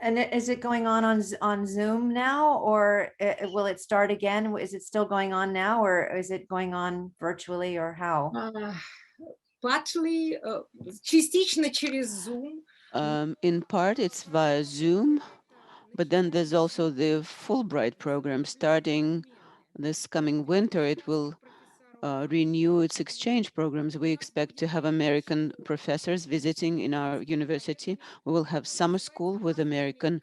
And is it going on Zoom now, or will it start again? Is it still going on now, or is it going on virtually, or how? Partly, частично через Zoom. In part, it's via Zoom, but then there's also the Fulbright program. Starting this coming winter, it will renew its exchange programs. We expect to have American professors visiting in our university. We will have summer school with American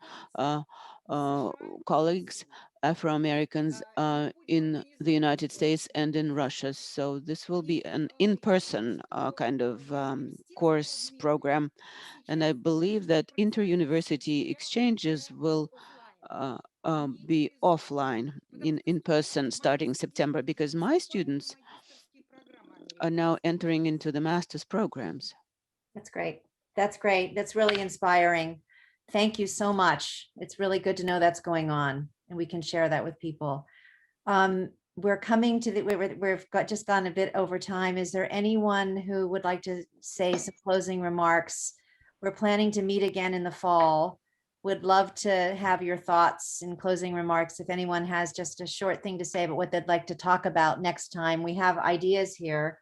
colleagues, Afro-Americans in the United States and in Russia. So this will be an in-person kind of course program. And I believe that inter-university exchanges will be offline in person starting September, because my students are now entering into the master's programs. That's great. That's great. That's really inspiring. Thank you so much. It's really good to know that's going on, and we can share that with people. We're coming to we've just gone a bit over time. Is there anyone who would like to say some closing remarks? We're planning to meet again in the fall. Would love to have your thoughts and closing remarks. If anyone has just a short thing to say about what they'd like to talk about next time, we have ideas here.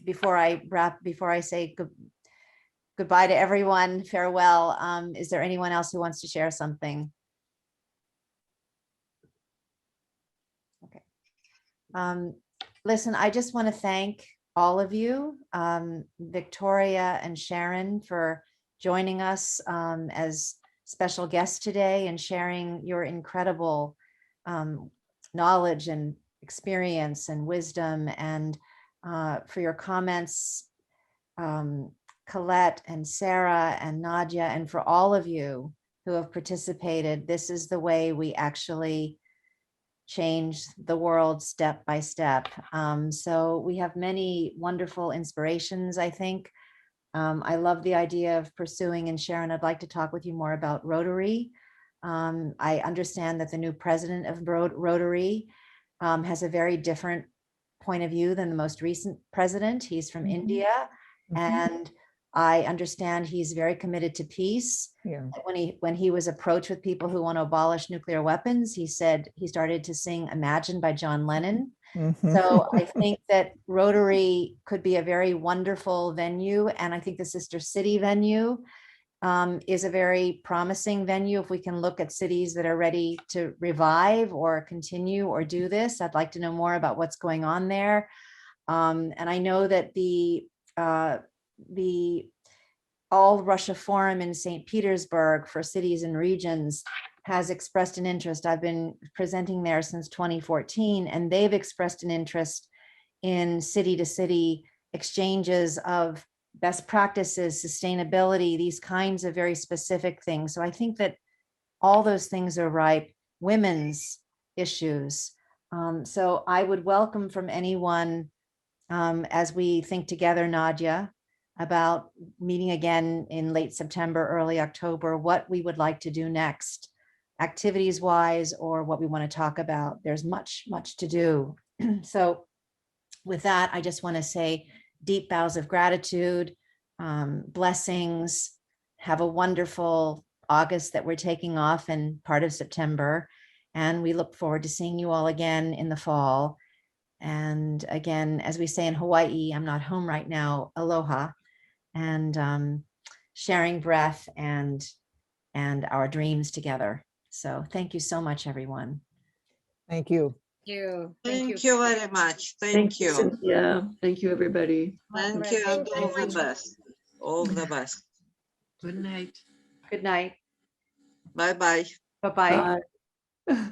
Before I say goodbye to everyone, farewell, is there anyone else who wants to share something? Okay. Listen, I just want to thank all of you, Viktoria and Sharon, for joining us as special guests today and sharing your incredible knowledge and experience and wisdom, and for your comments, Colette and Sarah and Nadia, and for all of you who have participated. This is the way we actually change the world step by step. So we have many wonderful inspirations, I think. I love the idea of pursuing, and Sharon, I'd like to talk with you more about Rotary. I understand that the new president of Rotary has a very different point of view than the most recent president. He's from India, and I understand he's very committed to peace. Yeah. When he was approached with people who want to abolish nuclear weapons, he said he started to sing Imagine by John Lennon. So I think that Rotary could be a very wonderful venue, and I think the Sister City venue is a very promising venue. If we can look at cities that are ready to revive or continue or do this, I'd like to know more about what's going on there. And I know that the All Russia Forum in St. Petersburg for cities and regions has expressed an interest. I've been presenting there since 2014, and they've expressed an interest in city-to-city exchanges of best practices, sustainability, these kinds of very specific things. So I think that all those things are ripe. Women's issues. So I would welcome from anyone, as we think together, Nadia, about meeting again in late September, early October, what we would like to do next, activities wise, or what we want to talk about. There's much, much to do. So with that, I just want to say deep bows of gratitude, blessings. Have a wonderful August that we're taking off, and part of September. And we look forward to seeing you all again in the fall. And again, as we say in Hawaii, I'm not home right now, aloha, and sharing breath and our dreams together. So thank you so much, everyone. Thank you. Thank you very much. Thank you. Cynthia. Thank you, everybody. Thank you, and all the best. All the best. Good night. Good night. Bye-bye. Bye-bye. Bye.